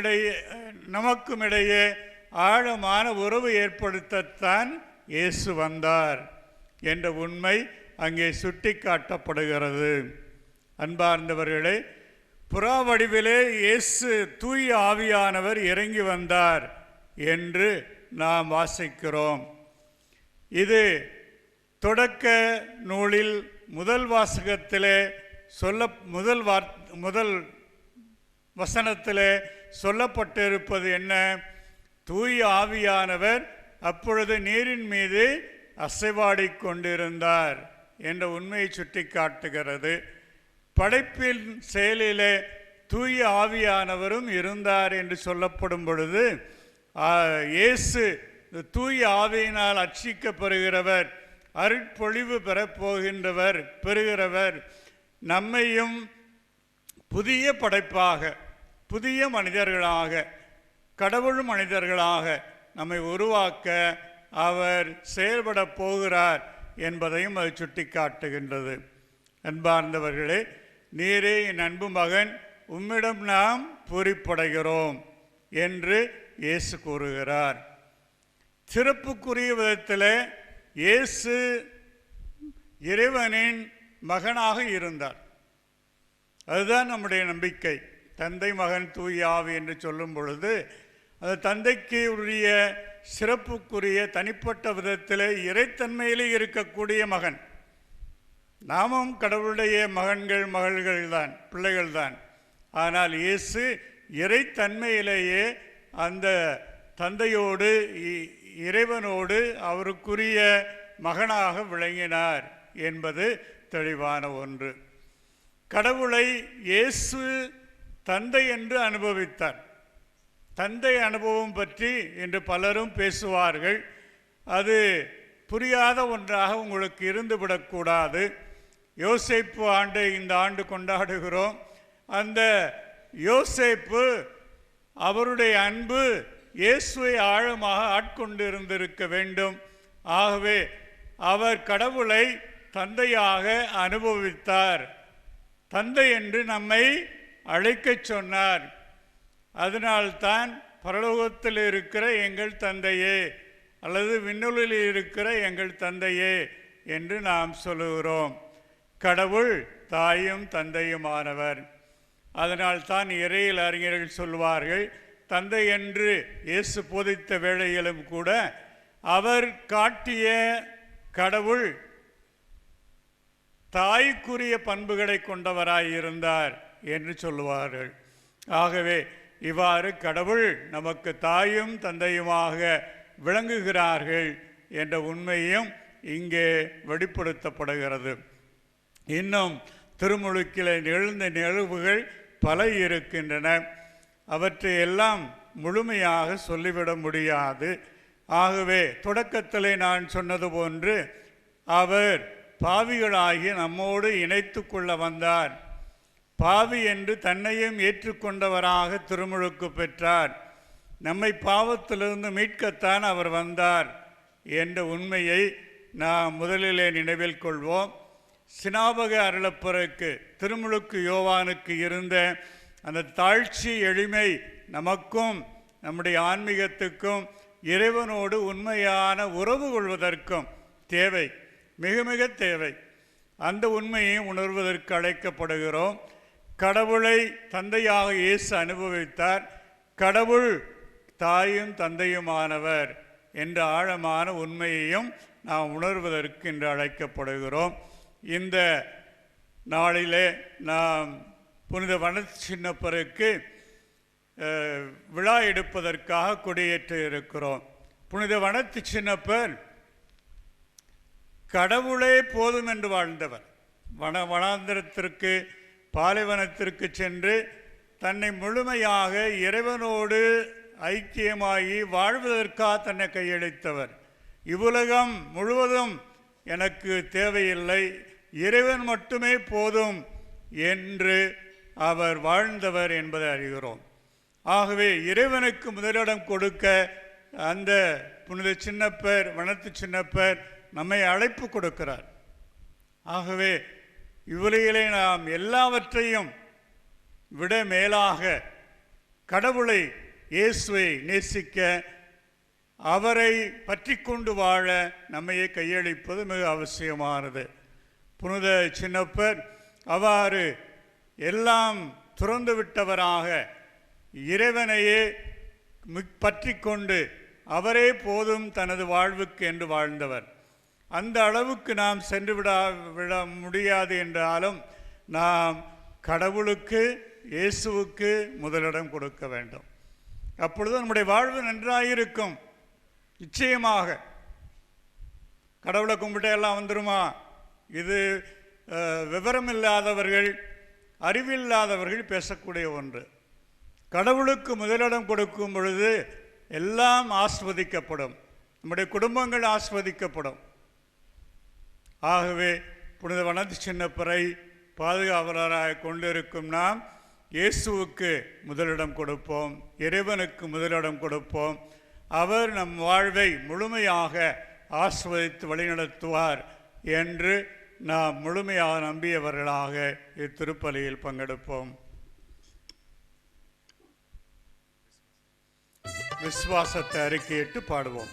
B: இடையே ஆழமான உறவு ஏற்படுத்தத்தான் இயேசு வந்தார் என்ற உண்மை அங்கே சுட்டி காட்டப்படுகிறது. அன்பார்ந்தவர்களே, புறா வடிவிலே இயேசு தூய ஆவியானவர் இறங்கி வந்தார் என்று நாம் வாசிக்கிறோம். இது தொடக்க நூலில் முதல் வாசகத்திலே முதல் வசனத்திலே சொல்லப்பட்டிருப்பது என்ன? தூய ஆவியானவர் அப்பொழுது நீரின் மீது அசைவாடிக் கொண்டிருந்தார் என்ற உண்மையை சுட்டி காட்டுகிறது. படைப்பின் செயலிலே தூய ஆவியானவரும் இருந்தார் என்று சொல்லப்படும் பொழுது இயேசு தூய ஆவியினால் அர்ச்சிக்கப்பெறுகிறவர், அருட்பொழிவு பெறுகிறவர், நம்மையும் புதிய படைப்பாக, புதிய மனிதர்களாக, கடவுள் மனிதர்களாக நம்மை உருவாக்க அவர் செயல்பட போகிறார் என்பதையும் அது சுட்டி காட்டுகின்றது. அன்பார்ந்தவர்களே, நீரே என் அன்பு மகன், உம்மிடம் நாம் பூரிப்படைகிறோம் என்று இயேசு கூறுகிறார். சிறப்புக்குரிய விதத்தில் இயேசு இறைவனின் மகனாக இருந்தார். அதுதான் நம்முடைய நம்பிக்கை. தந்தை மகன் தூய ஆவி என்று சொல்லும் பொழுது அது தந்தைக்கு உரிய சிறப்புக்குரிய தனிப்பட்ட விதத்தில் இறைத்தன்மையிலே இருக்கக்கூடிய மகன். நாமும் கடவுளுடைய மகள்கள்தான், பிள்ளைகள்தான். ஆனால் இயேசு இறைத்தன்மையிலேயே அந்த தந்தையோடு இறைவனோடு அவருக்குரிய மகனாக விளங்கினார் என்பது தெளிவான ஒன்று. கடவுளை இயேசு தந்தை என்று அனுபவித்தார். தந்தை அனுபவம் பற்றி இன்று பலரும் பேசுவார்கள். அது புரியாத ஒன்றாக உங்களுக்கு இருந்துவிடக்கூடாது. யோசேப்பு ஆண்டு இந்த ஆண்டு கொண்டாடுகிறோம். அந்த யோசேப்பு அவருடைய அன்பு இயேசுவை ஆழமாக ஆட்கொண்டு இருந்திருக்க வேண்டும். ஆகவே அவர் கடவுளை தந்தையாக அனுபவித்தார். தந்தை என்று நம்மை அழைக்கச் சொன்னார். அதனால்தான் பரலோகத்தில் இருக்கிற எங்கள் தந்தையே அல்லது விண்ணுலில் இருக்கிற எங்கள் தந்தையே என்று நாம் சொல்லுகிறோம். கடவுள் தாயும் தந்தையுமானவர். அதனால்தான் இறையியல் அறிஞர்கள் சொல்வார்கள், தந்தை என்று இயேசு போதித்த வேளையிலும் கூட அவர் காட்டிய கடவுள் தாய்க்குரிய பண்புகளை கொண்டவராயிருந்தார் என்று சொல்லுவார்கள். ஆகவே இவ்வாறு கடவுள் நமக்கு தாயும் தந்தையுமாக விளங்குகிறார்கள் என்ற உண்மையும் இங்கே வெளிப்படுத்தப்படுகிறது. இன்னும் திருமுழுக்கில் நிகழ்ந்த நிகழ்வுகள் பல இருக்கின்றன. அவற்றை எல்லாம் முழுமையாக சொல்லிவிட முடியாது. ஆகவே தொடக்கத்திலே நான் சொன்னது போன்று அவர் பாவிகளாகி நம்மோடு இணைத்து கொள்ள வந்தார். பாவி என்று தன்னையும் ஏற்றுக்கொண்டவராக திருமுழுக்கு பெற்றார். நம்மை பாவத்திலிருந்து மீட்கத்தான் அவர் வந்தார் என்ற உண்மையை நாம் முதலிலே நினைவில் கொள்வோம். சினாபக அருளப்பருக்கு திருமுழுக்கு யோவானுக்கு இருந்த அந்த தாழ்ச்சி எளிமை நமக்கும் நம்முடைய ஆன்மீகத்துக்கும் இறைவனோடு உண்மையான உறவு கொள்வதற்கும் தேவை, மிக மிக தேவை. அந்த உண்மையை உணர்வதற்கு அழைக்கப்படுகிறோம். கடவுளை தந்தையாக இயேசு அனுபவித்தார். கடவுள் தாயும் தந்தையுமானவர் என்ற ஆழமான உண்மையையும் நாம் உணர்வதற்கு இன்று அழைக்கப்படுகிறோம். இந்த நாளிலே நாம் புனித வனச்சின்னப்பருக்கு விழா எடுப்பதற்காக கொடியேற்ற இருக்கிறோம். புனித வனத்து சின்னப்பர் கடவுளே போதும் என்று வாழ்ந்தவர். வனாந்திரத்திற்கு பாலைவனத்திற்கு சென்று தன்னை முழுமையாக இறைவனோடு ஐக்கியமாகி வாழ்வதற்காக தன்னை கையளித்தவர். இவ்வுலகம் முழுவதும் எனக்கு தேவையில்லை, இறைவன் மட்டுமே போதும் என்று அவர் வாழ்ந்தவர் என்பதை அறிகிறோம். ஆகவே இறைவனுக்கு முதலிடம் கொடுக்க அந்த புனித சின்னப்பர், வனத்து சின்னப்பர் நம்மை அழைப்பு கொடுக்கிறார். ஆகவே இவ்வுலகிலே நாம் எல்லாவற்றையும் விட மேலாக கடவுளை, இயேசுவை நேசிக்க, அவரை பற்றி கொண்டு வாழ நம்மையே கையளிப்பது மிக அவசியமானது. புனித சின்னப்பர் அவ்வாறு எல்லாம் துறந்து விட்டவராக இறைவனையே பற்றி கொண்டு அவரே போதும் தனது வாழ்வுக்கு என்று வாழ்ந்தவர். அந்த அளவுக்கு நாம் சென்று விட முடியாது என்றாலும் நாம் கடவுளுக்கு, இயேசுவுக்கு முதலிடம் கொடுக்க வேண்டும். அப்பொழுது நம்முடைய வாழ்வு நன்றாயிருக்கும். நிச்சயமாக கடவுளை கும்பிட்டு எல்லாம் வந்துருமா? இது விவரமில்லாதவர்கள், அறிவில்லாதவர்கள் பேசக்கூடிய ஒன்று. கடவுளுக்கு முதலிடம் கொடுக்கும் பொழுது எல்லாம் ஆஸ்வதிக்கப்படும், நம்முடைய குடும்பங்கள் ஆஸ்வதிக்கப்படும். ஆகவே புனித வனத்து சின்னப்பரை பாதுகாவலராக கொண்டிருக்கும் நாம் இயேசுவுக்கு முதலிடம் கொடுப்போம், இறைவனுக்கு முதலிடம் கொடுப்போம். அவர் நம் வாழ்வை முழுமையாக ஆஸ்வதித்து வழிநடத்துவார் என்று நாம் முழுமையாக நம்பியவர்களாக இத்திருப்பலியில் பங்கெடுப்போம். விசுவாசத்தை அறிக்கையிட்டு பாடுவோம்.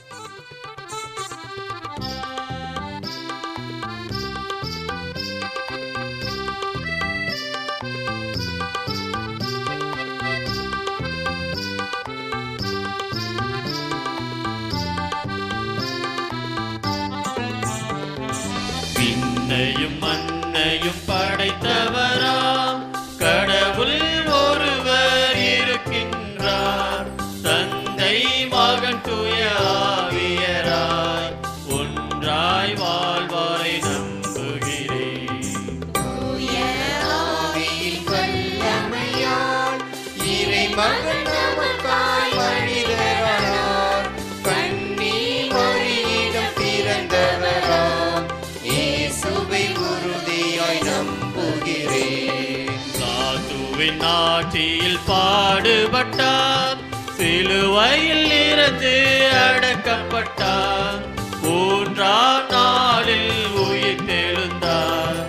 F: விண்ணையும் மண்ணையும் படைத்தவராம் கடவுள் ஒருவர் இருக்கின்றார். தந்தை, மகன், தூய ஆவியராய் ஒன்றாய் வாழ்வாரை நம்புகிறேன்.
I: தூய ஆவியின் வல்லமையால் இறைமகன் நமக்காய் மனிதரானார். கன்னி மரியிடம் பிறந்தவராம் இயேசுவை உறுதியாய் நம்புகிறேன்.
F: சாதுவின் ஆட்சியில் பாடுபட்டார், சிலுவையில் இருந்து அடக்கப்பட்டார். 3ஆம் நாளில் உயிர் தெழுந்தார்,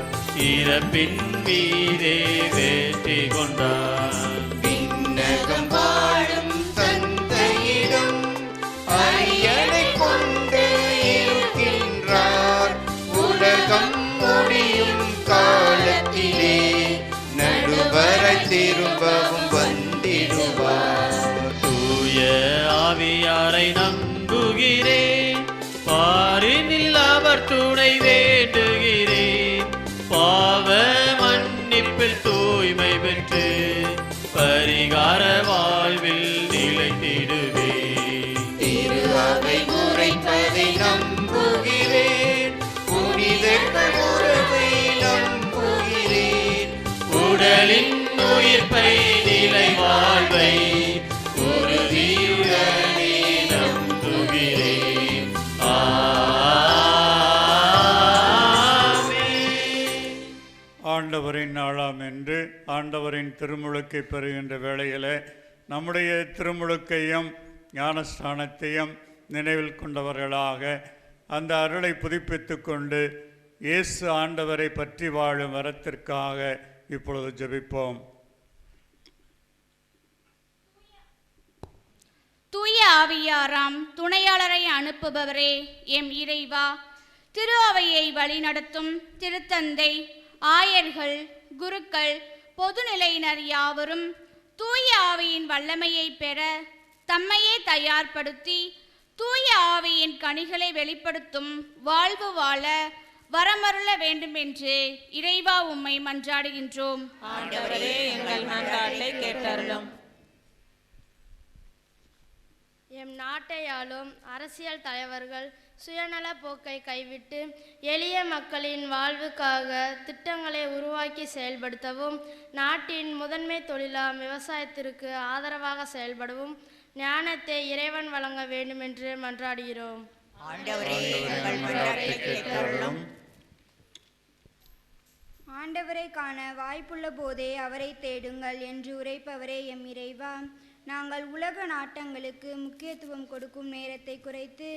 F: இறப்பின் மீதே வெற்றி கொண்டார்.
I: விண்ணகம் வாழும் தந்தையிடம் அரியணை கொண்டு இருக்கின்றார். உலகம் முடியும் காலத்திலே நடுவரை திரும்பவும் வந்திடுவார்.
F: தூய ஆவியாரை நம்புகிறேன், பாரினில் அவர் துணை வேண்டுகிறேன். பாவ மன்னிப்பில் தூய்மை பெற்று பரிகார வாழ்வில் நிலைத்திடுவேன்.
I: திரு அவை உரைப்பதை நம்புகிறேன், புனிதர்கள் உறவை நம்புகிறேன்.
F: உடலின் உயிர்ப்பை நிலை வாழ்வை உறுதியுடனே நம்புகிறேன். ஆமென்.
B: ஆண்டவரின் நாளாம் என்று ஆண்டவரின் திருமுழுக்கை பெறுகின்ற வேளையிலே நம்முடைய திருமுழுக்கையும் ஞானஸ்தானத்தையும் நினைவில் கொண்டவர்களாக அந்த அருளை புதுப்பித்து கொண்டு இயேசு ஆண்டவரை பற்றி வாழும் வரத்திற்காக இப்பொழுது ஜெபிப்போம்.
J: தூய ஆவியாராம் துணையாளரை அனுப்புபவரே எம் இறைவா, திரு அவையை வழிநடத்தும் திருத்தந்தை, ஆயர்கள், குருக்கள், பொதுநிலையினர் யாவரும் தூய ஆவியின் வல்லமையை பெற தம்மையே தயார்படுத்தி தூய ஆவியின் கனிகளை வெளிப்படுத்தும் வாழ்வு வாழ வரமருள வேண்டும் என்று இறைவா உம்மை மன்றாடுகின்றோம்.
D: ஆண்டவரே, எங்கள் மன்றாட்டை கேட்டருளும்.
K: எம் நாட்டை ஆளும் அரசியல் தலைவர்கள் சுயநல போக்கை கைவிட்டு எளிய மக்களின் வாழ்வுக்காக திட்டங்களை உருவாக்கி செயல்படுத்தவும், நாட்டின் முதன்மை தொழிலாம் விவசாயத்திற்கு ஆதரவாக செயல்படவும் ஞானத்தை இறைவன் வழங்க வேண்டும் என்று மன்றாடுகிறோம்.
L: ஆண்டவரை காண வாய்ப்புள்ள போதே அவரை தேடுங்கள் என்று உரைப்பவரே எம் இறைவா, நாங்கள் உலக நாட்டங்களுக்கு முக்கியத்துவம் கொடுக்கும் நேரத்தை குறைத்து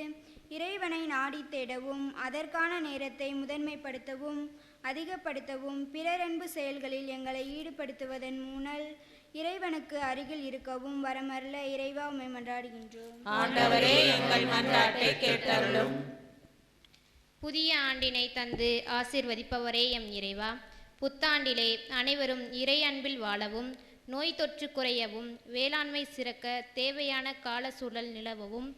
L: இறைவனை நாடி தேடவும், அதற்கான நேரத்தை முதன்மைப்படுத்தவும் அதிகப்படுத்தவும், பிறரன்பு செயல்களில் எங்களை ஈடுபடுத்துவதன் மூலம் இறைவனுக்கு அருகில் இருக்கவும் வரமருள இறைவா உம்மை மன்றாடுகின்றோம்.
D: ஆண்டவரே, எங்கள் மன்றாட்டை கேட்டருளும்.
M: புதிய ஆண்டினை தந்து ஆசீர்வதிப்பவரே எம் இறைவா, புத்தாண்டிலே அனைவரும் இறை அன்பில் வாழவும், நோய் தொற்று குறையவும், வேளாண்மை சிறக்க தேவையான கால சூழல் நிலவவும்,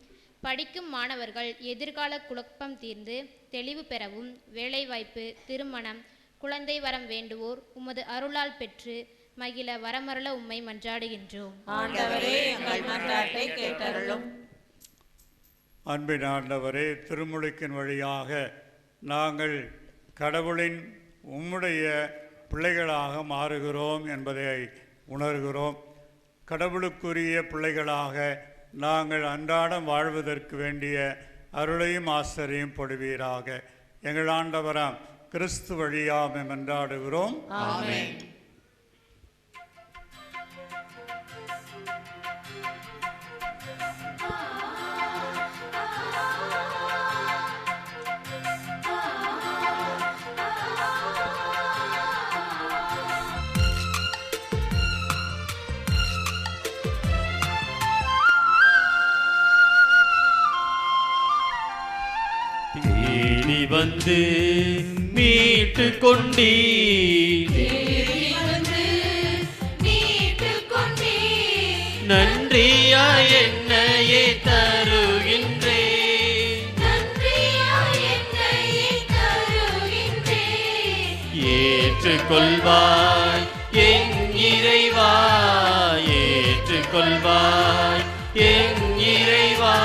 M: படிக்கும் மாணவர்கள் எதிர்கால குழப்பம் தீர்ந்து தெளிவு பெறவும், வேலைவாய்ப்பு, திருமணம், குழந்தை வரம் வேண்டுவோர் உமது அருளால் பெற்று மகிழ வரமருள உம்மை மன்றாடுகின்றோம்.
D: ஆண்டவரே, எங்கள் மன்றாட்டை கேட்டருளும்.
B: அன்பின் ஆண்டவரே, திருமுழுக்கின் வழியாக நாங்கள் கடவுளின் உம்முடைய பிள்ளைகளாக மாறுகிறோம் என்பதை உணர்கிறோம். கடவுளுக்குரிய பிள்ளைகளாக நாங்கள் அன்றாடம் வாழ்வதற்கு வேண்டிய அருளையும் ஆசிரியம் பொடுவீராக. எங்கள் ஆண்டவராம் கிறிஸ்து வழியாக மன்றாடுகிறோம்.
D: ஆமென்.
F: தேடி வந்து மீட்டு கொண்டீ, நன்றியாய் என்னையே தருகின்றே, ஏற்றுக்கொள்வாய் என் இறைவா, ஏற்றுக்கொள்வாய் என் இறைவா.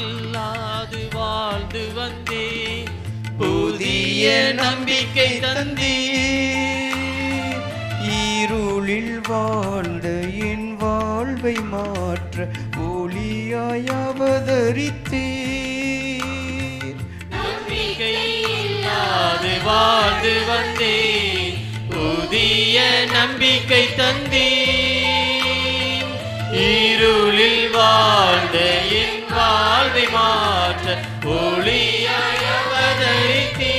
F: இல்லாது வாழ்ந்து வந்தே, புதிய நம்பிக்கை தந்தே,
A: இருளில் வாழ்ந்த என் வாழ்வை மாற்ற ஒளியாய் அவதரித்தீர்.
F: நம்பிக்கை இல்லாது வாழ்ந்து வந்தே, புதிய நம்பிக்கை தந்தே, இருளில் வாழ்ந்த என் வாழ்வை மாற்ற ஒளியாய் அவதரித்தீர்.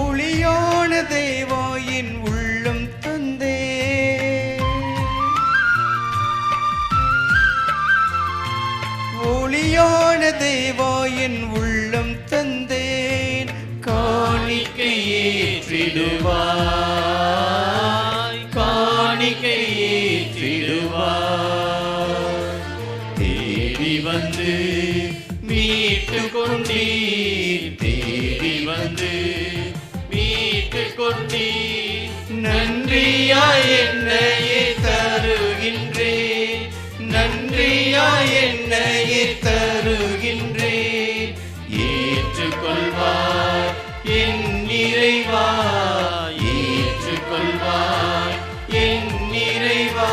A: ஒளியான தேவா என் உள்ளம் தந்தே, ஒளியான தேவா என் உள்ளம் தந்தேன்.
F: காணிக்கை ஏற்றிடுவாய், காணிக்கை ஏற்றிடுவாய். தேடி வந்து மீட்டு கொண்டீர், தேடி வந்து மீட்டு கொண்டீர். நன்றியாய் என்னையே தருகின்றேன், நன்றியாய் என்னையே தருகின்றேன். ஏற்றுக்கொள்வாய் என் இறைவா, ஏற்றுக்கொள்வாய் என் இறைவா.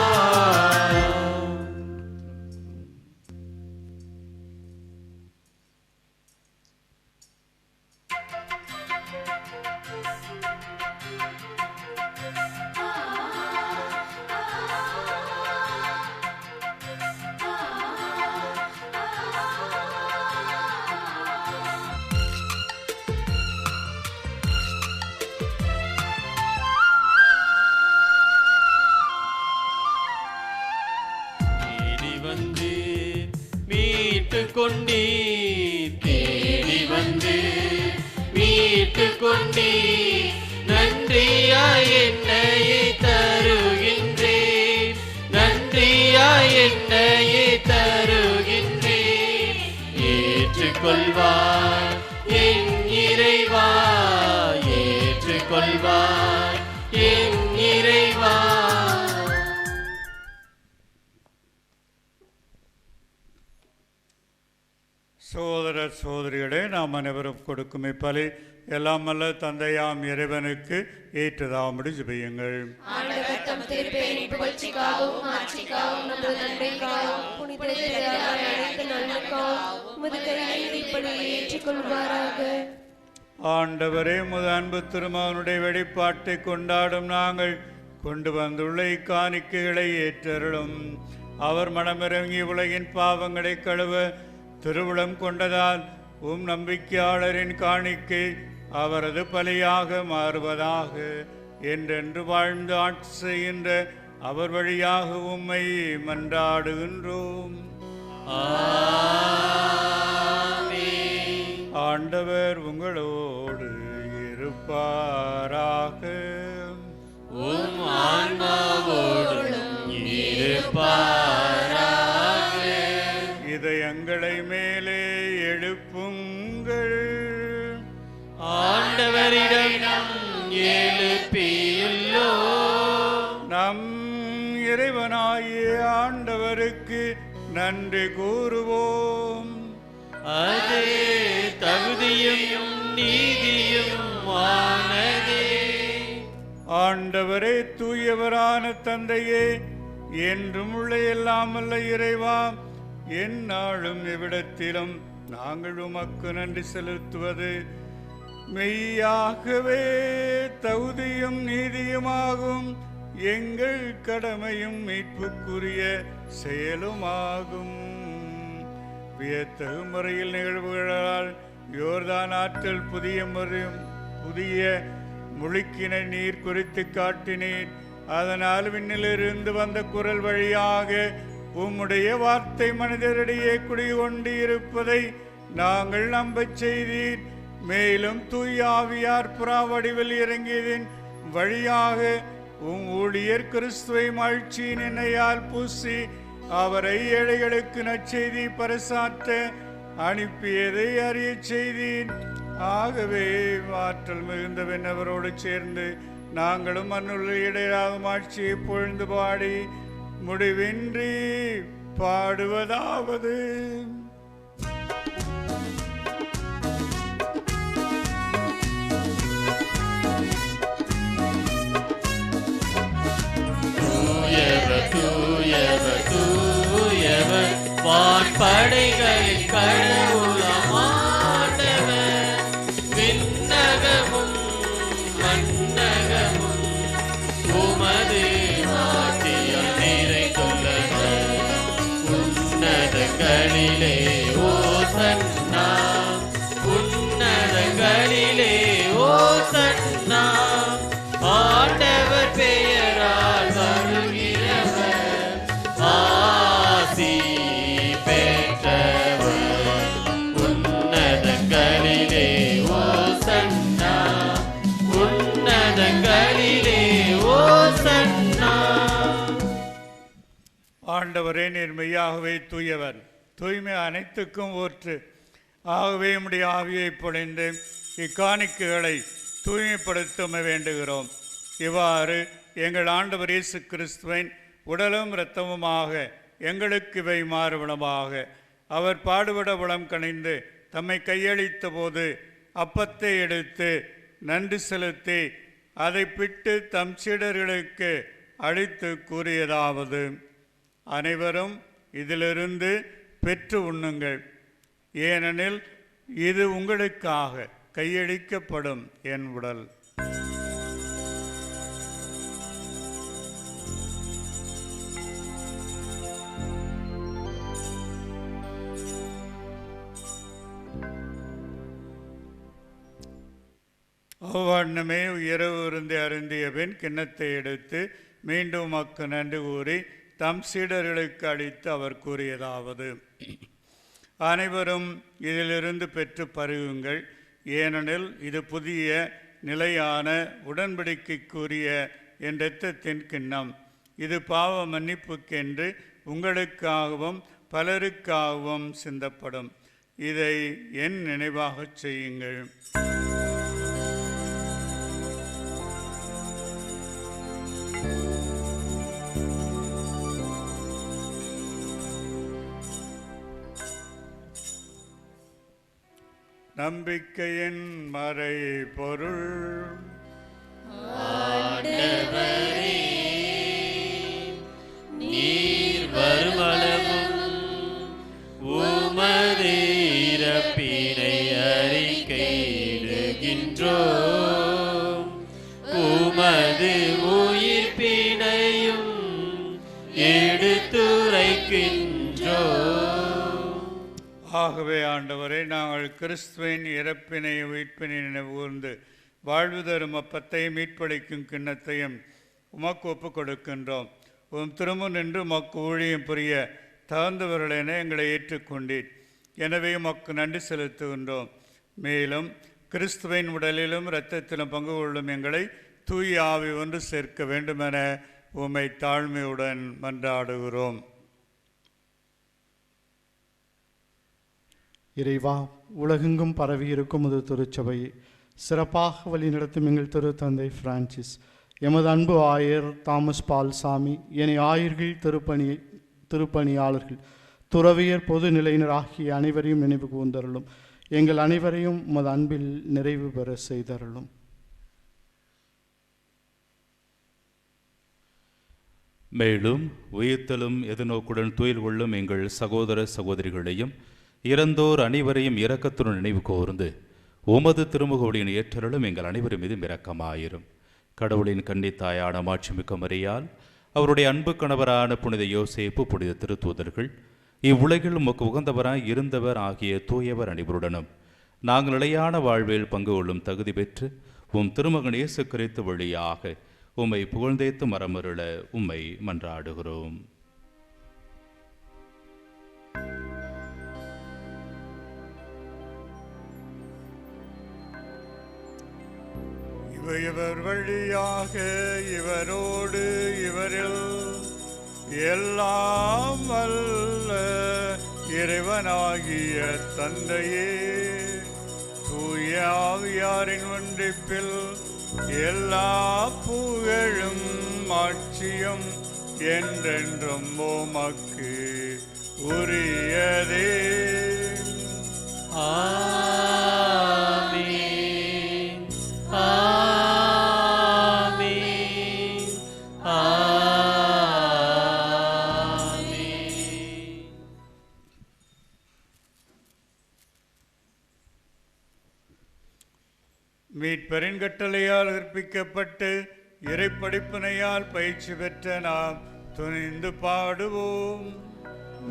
F: கொண்டீர், தேடி வந்து மீட்டு கொண்டீர். நன்றியாய் என்னையே தருகின்றேன், நன்றியாய் என்னையே தருகின்றேன். ஏற்றுக்கொள்வார் என் இறைவா, ஏற்றுக்கொள்வார் என் இறைவா.
B: சகோதர சகோதரிகளே, நாம் அனைவரும் கொடுக்கும் இப்பலி எல்லாம் வல்ல தந்தையாம் இறைவனுக்கு ஏற்றதாம்படி ஜெபியுங்கள்.
D: ஆண்டவர் தம் திருப்பெயரின் புகழ்ச்சிக்காகவும் ஆட்சிக்காகவும் நமது நன்மைக்காகவும் புனித திரையார் அழைத்த நன்மைக்காகவும் உமது கையில் இப்பலியை ஏற்றுக்கொள்வாராக.
B: ஆண்டவரே, முது அன்பு திருமகனுடைய வெளிப்பாட்டை கொண்டாடும் நாங்கள் கொண்டு வந்துள்ள இக்காணிக்கைகளை ஏற்றருளும். அவர் மனமிறங்கி உலகின் பாவங்களை கழுவ திருவுளம் கொண்டதால் நம்பிக்கையாளரின் காணிக்கை அவரது பலியாக மாறுவதாக. என்றென்று வாழ்ந்து ஆட்சி செய்கின்ற அவர் வழியாக உம்மை மன்றாடுகின்றோம். ஆண்டவர் உங்களோடு இருப்பாராக.
F: உம் ஆன்மாவோடும் இருப்பாராக.
B: இதயங்களை மேலே எழுப்புங்கள்.
F: ஆண்டவரிடம் எழுப்பியுள்ளோம்.
B: நம் இறைவனாகிய ஆண்டவருக்கு நன்றி கூறுவோம்.
F: அது தகுதியும் நீதியும் ஆனதே.
B: ஆண்டவரே, தூயவரான தந்தையே, என்றும் உள்ள எல்லாம் வல்ல இறைவா, எந்நாளும் எவ்விடத்திலும் நாங்கள் உமக்கு நன்றி செலுத்துவது மெய்யாகவே தகுதியும் நீதியுமாகும். எங்கள் கடமையும் மீட்புக்குரிய செயலுமாகும். வியத்தகு முறையில் நிகழ்வுகளால் யோர்தான் ஆற்றல் புதிய முழுக்கினை நீர் குறித்து காட்டினீர். அதனால் விண்ணிலிருந்து வந்த குரல் வழியாக உம்முடைய வார்த்தை மனிதரிடையே குடிகொண்டு இருப்பதை நாங்கள் நம்பச் செய்தீர். மேலும் தூய ஆவியார் புறா வடிவில் இறங்கியதின் வழியாக ஊழியர் கிறிஸ்துவை மகிழ்ச்சியின் எண்ணெயால் பூசி அவரை ஏழைகளுக்கு நற்செய்தி பறைசாற்ற அனுப்பியதை அறிய செய்தீர். ஆகவே ஆற்றல் மிகுந்த விண்ணவரோடு சேர்ந்து நாங்களும் மண்ணுள்ள இடையராத ஆட்சியை பொழுந்து பாடி முடிவின்றி பாடுவதாவது.
F: தூயவர் தூயவர் தூயவர் வான்படைகளின் கடவுளாம் ஆண்டவர். விண்ணகமும் மண்ணகமும் உமது ஆட்சியால் நிறைந்துள்ளன. உன்னதங்களிலே ஓசன்னா, உன்னதங்களிலே ஓசன்னா. ஆண்டவர் பெயரால் வருகிறவர் ஆசி பெற்றவர். உன்னதங்களிலே ஓசன்னா, உன்னதங்களிலே ஓசன்னா.
B: ஆண்டவரே, நீர் மெய்யாகவே தூயவர், தூய்மை அனைத்துக்கும் ஊற்று. ஆகவே உம்முடைய ஆவியை பொழிந்து இக்காணிக்கைகளை தூய்மைப்படுத்த வேண்டுகிறோம். இவ்வாறு எங்கள் ஆண்டவர் இயேசு கிறிஸ்துவின் உடலும் இரத்தமுமாக எங்களுக்கு இவை மாறுபடமாக. அவர் பாடுபட உளம் கணிந்து தம்மை கையளித்த போது அப்பத்தை எடுத்து நன்றி செலுத்தி அதை பிட்டு தம் சீடர்களுக்கு அளித்து கூறியதாவது: அனைவரும் இதிலிருந்து பெற்று உண்ணுங்கள், ஏனெனில் இது உங்களுக்காக கையளிக்கப்படும் என் உடல். அவ்வண்ணமே இரவு இருந்து அருந்திய பின் கிண்ணத்தை எடுத்து மீண்டும் உமக்கு நன்றி கூறி தம் சீடர்களுக்கு அளித்து அவர் கூறியதாவது: அனைவரும் இதிலிருந்து பெற்று பருகுங்கள். ஏனெனில் இது புதிய நிலையான உடன்படிக்கைக்குரிய என் இரத்தத்தின் கிண்ணம். இது பாவ மன்னிப்புக்கென்று உங்களுக்காகவும் பலருக்காகவும் சிந்தப்படும். இதை என் நினைவாகச் செய்யுங்கள். நம்பிக்கையின் மறை பொருள்.
F: நீர் வருமளவும் உமது இறப்பினை அறிக்கையிடுகின்றோம், உமது உயிர்ப்பினையும் எடுத்துரைக்கின்றோம்.
B: ஆகவே ஆண்டவரே, நாங்கள் கிறிஸ்துவின் இறப்பினை உயிர்ப்பினை நினைவுகூர்ந்து வாழ்வு தரும் அப்பத்தையும் மீட்பளிக்கும் கிண்ணத்தையும் உமக்கு ஒப்புக் கொடுக்கின்றோம். உம் திரும்ப நின்று உமக்கு ஊழியம் புரிய தகுந்தவர்களென எங்களை ஏற்றுக்கொண்டீர். எனவே உமக்கு நன்றி செலுத்துகின்றோம். மேலும் கிறிஸ்துவின் உடலிலும் இரத்தத்திலும் பங்கு கொள்ளும் எங்களை தூய ஆவி ஒன்று சேர்க்க வேண்டுமென உம்மை தாழ்மையுடன் மன்றாடுகிறோம்.
N: இறைவா, உலகெங்கும் பரவியிருக்கும் இது திருச்சபையை சிறப்பாக வழிநடத்தும் எங்கள் திருத்தந்தை பிரான்சிஸ், எமது அன்பு ஆயர் தாமஸ் பால்சாமி, என ஆயர்கள், திருப்பணியாளர்கள், துறவியர், பொது நிலையினர் ஆகிய அனைவரையும் நினைவு கூர்ந்தருளும். எங்கள் அனைவரையும் உமது அன்பில் நிறைவு பெற செய்தருளும்.
H: மேலும் உயிர்த்தலும் எதிர்நோக்குடன் துயில் கொள்ளும் எங்கள் சகோதர சகோதரிகளையும் இறந்தோர் அனைவரையும் இரக்கத்துடன் நினைவு கூர்ந்து உமது திருமுகவடியின் ஏற்றருளும் எங்கள் அனைவரும் மீதும் இரக்கமாயிரும். கடவுளின் கன்னித்தாயான மாட்சிமிக்க மரியால், அவருடைய அன்பு கணவரான புனித யோசேப்பு, புனித திருத்தூதர்கள், இவ்வுலகில் உமக்கு உகந்தவராய் இருந்தவர் ஆகிய தூயவர் அனைவருடனும் நாங்கள் நிலையான வாழ்வில் பங்கு கொள்ளும் தகுதி பெற்று உம் திருமகன் இயேசு கிறிஸ்து வழியாக உம்மை புகழ்ந்தேத்து மரமருள உம்மை மன்றாடுகிறோம்.
B: இவர் வழியாக இவரோடு இவரில் எல்லாம் வல்ல இறைவனாகிய தந்தையே, தூய ஆவியாரின் ஒன்றிப்பில் எல்லா புகழும் ஆட்சியும் என்றென்றும் உமக்கு உரியதே.
F: ஆமென், ஆமென், ஆமென்.
B: மீட்பரின் கட்டளையால் கற்பிக்கப்பட்டு இறைப்படிப்பினையால் பயிற்சி பெற்ற நாம் துணிந்து பாடுவோம்.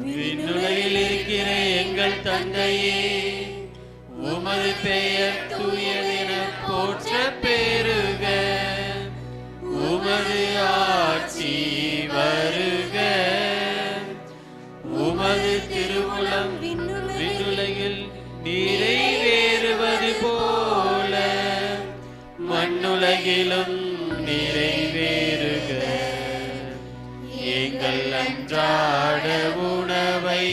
F: விண்ணுலகில் இருக்கிற எங்கள் தந்தையே, உமது பெயர் தூயதென போற்ற பெருக, உமது ஆட்சி வருக, உமது திருவுளம் விண்ணுலகில் நிறைவேறுவது போல மண்ணுலகிலும் நிறைவேறுக. எங்கள் அன்றாட உணவை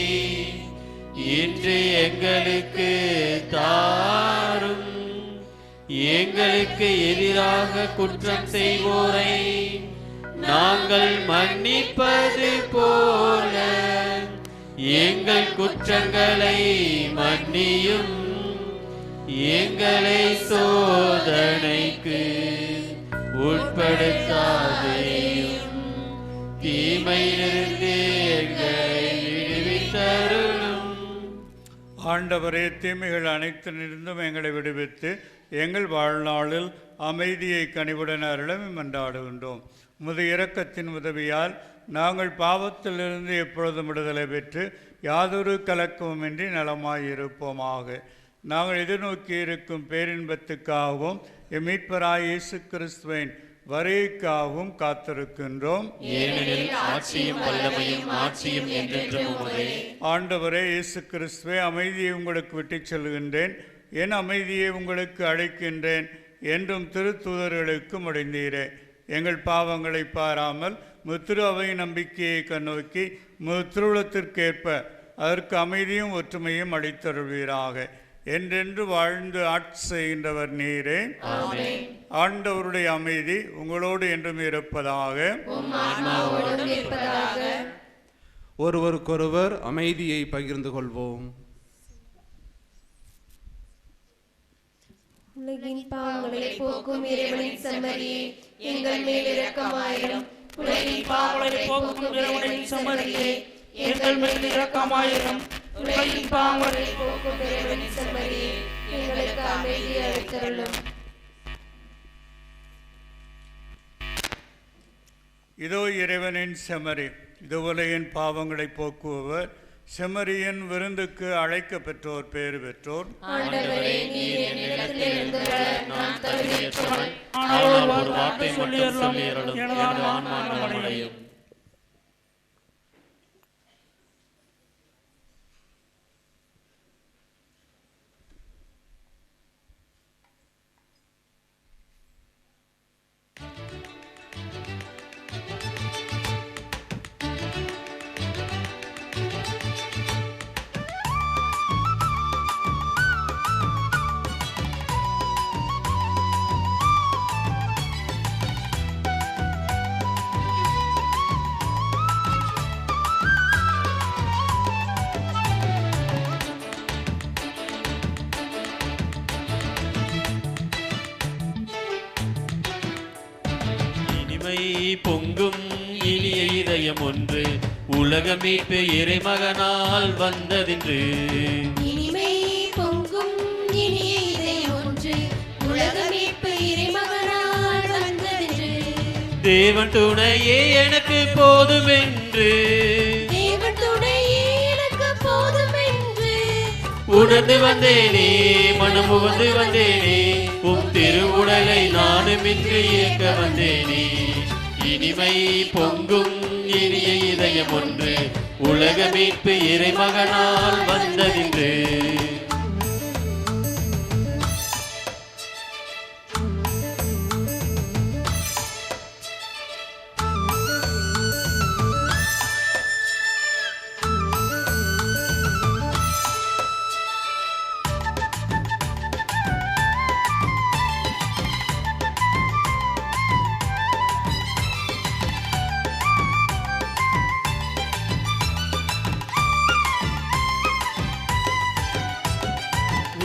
F: இன்று எங்களுக்கு தாரும். எங்களுக்கு எதிராக குற்றம் செய்வோரை நாங்கள் மன்னிப்பது போல எங்கள் குற்றங்களை மன்னியும். எங்களை சோதனைக்கு உட்படுத்தாதேயும், தீமையிலிருந்து எங்களை விடுவித்தருளும்.
B: ஆண்டவரே, தீமைகள் அனைத்திலிருந்தும் எங்களை விடுவித்து எங்கள் வாழ்நாளில் அமைதியை கனிவுடன் அருளம் மன்றாடுகின்றோம். உமது இரக்கத்தின் உதவியால் நாங்கள் பாவத்திலிருந்து எப்பொழுதும் விடுதலை பெற்று யாதொரு கலக்கமுமின்றி நலமாயிருப்போமாக. நாங்கள் எதிர்நோக்கி இருக்கும் பேரின்பத்துக்காகவும் எம் மீட்பராய் இயேசு கிறிஸ்துவின் வரைக்காகவும் காத்திருக்கின்றோம்.
F: ஏனெனில் ஆட்சியும் வல்லமையும் மாட்சியும் என்றென்றும் உமதே.
B: ஆண்டவரே இயேசு கிறிஸ்துவே, அமைதியை உங்களுக்கு விட்டுச் செல்கின்றேன், என் அமைதியை உங்களுக்கு அளிக்கின்றேன் என்றும் திருத்தூதர்களுக்கு முடிந்தீரே. எங்கள் பாவங்களை பாராமல் முத்திரு அவை நம்பிக்கையை கண்ணோக்கி திருவுளத்திற்கேற்ப அதற்கு அமைதியும் ஒற்றுமையும் அளித்தருள்வீராக. என்றென்று வாழ்ந்து ஆட்சி செய்கின்றவர் நீரே. ஆண்டவருடைய அமைதி உங்களோடு என்றும் இருப்பதாக.
O: ஒருவருக்கொருவர் அமைதியை பகிர்ந்து கொள்வோம்.
D: உலகின் பாவங்களை போக்கும் இறைவனின் செம்மறியே, எங்கள் மேல் இரக்கமாயிரும். உலகின் பாவங்களை போக்கும் இறைவனின் செம்மறியே, எங்கள் மேல் இரக்கமாயிரும். உலகின் பாவங்களை போக்கும் இறைவனின் செம்மறியே, எங்களுக்கு அமைதி அளித்தருளும்.
B: இதோ இறைவனின் செம்மறி, இது உலகின் பாவங்களை போக்குபவர். செம்மறியின் விருந்துக்கு அழைக்க பெற்றோர் பேறு பெற்றோர்.
F: ஆண்டவரே, நீர் என்னிடத்தில் எழுந்தருள நான் தகுதியற்றவன். ஆனால் ஒரு வார்த்தை மட்டும் சொல்லியருளும், எனது ஆன்மா நலமடையும். பொங்கும் இனிய இதயம் ஒன்று உலக மீட்பு இறைமகனால் வந்ததென்று.
D: இனிமை பொங்கும் இனிய இதயம் ஒன்று உலக மீட்பு இறைமகனால் வந்ததென்று.
F: தேவன் துணையே எனக்கு போதுமென்று,
D: தேவன் துணையே எனக்கு போதுமென்று
F: உணர்ந்து வந்தேனே, மனமுவந்து வந்தேனே, உம் திருவுடலை நானும் இன்று இயக்க வந்தேனே. இனிமை பொங்கும் இனிய இதயம் ஒன்று உலக மீட்பு இறைமகனால் வந்ததென்று.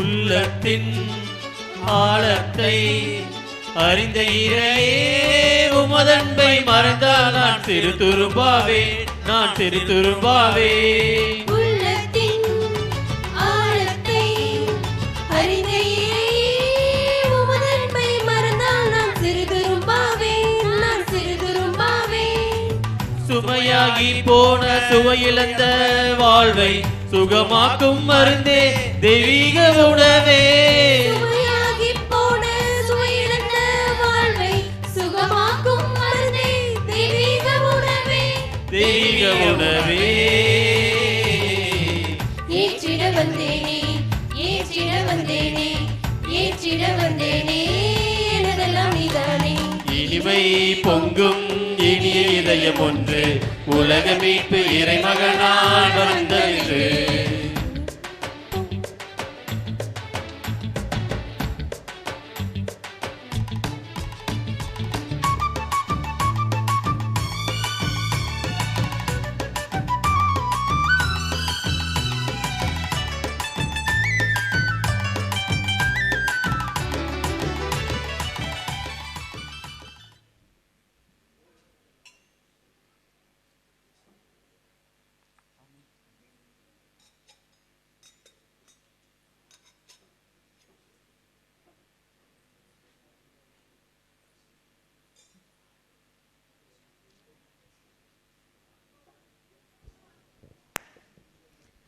F: உள்ளத்தின் ஆழத்தை அறிந்த இறையே, உமதன்பை மறந்தால் நான் திரு துரும்பாவேன், நான் திரு துரும்பாவேன்.
D: உள்ளத்தின் ஆழத்தை அறிந்த இறையே, உமதன்பை மறந்தால் நான் சிறு துரும்பாவேன், நான் சிறு துரும்பாவேன்.
F: சுமையாகி போன சுவையிழந்த வாழ்வை சுகமாக்கும் மருந்தே தெய்வீக உணவே.
D: சுமையாகி போன சுவையிழந்த வாழ்வை சுகமாக்கும் மருந்தே தெய்வீக உணவே.
F: தெய்வீக உணவே.
D: ஏற்றிட வந்தேனே, ஏற்றிட வந்தேனே, ஏற்றிட வந்தேனே, எனதெல்லாம் நீதானே.
F: இனிமை பொங்கும் இனிய இதயம் ஒன்று உலக மீட்பு இறைமகனால் வந்ததென்று.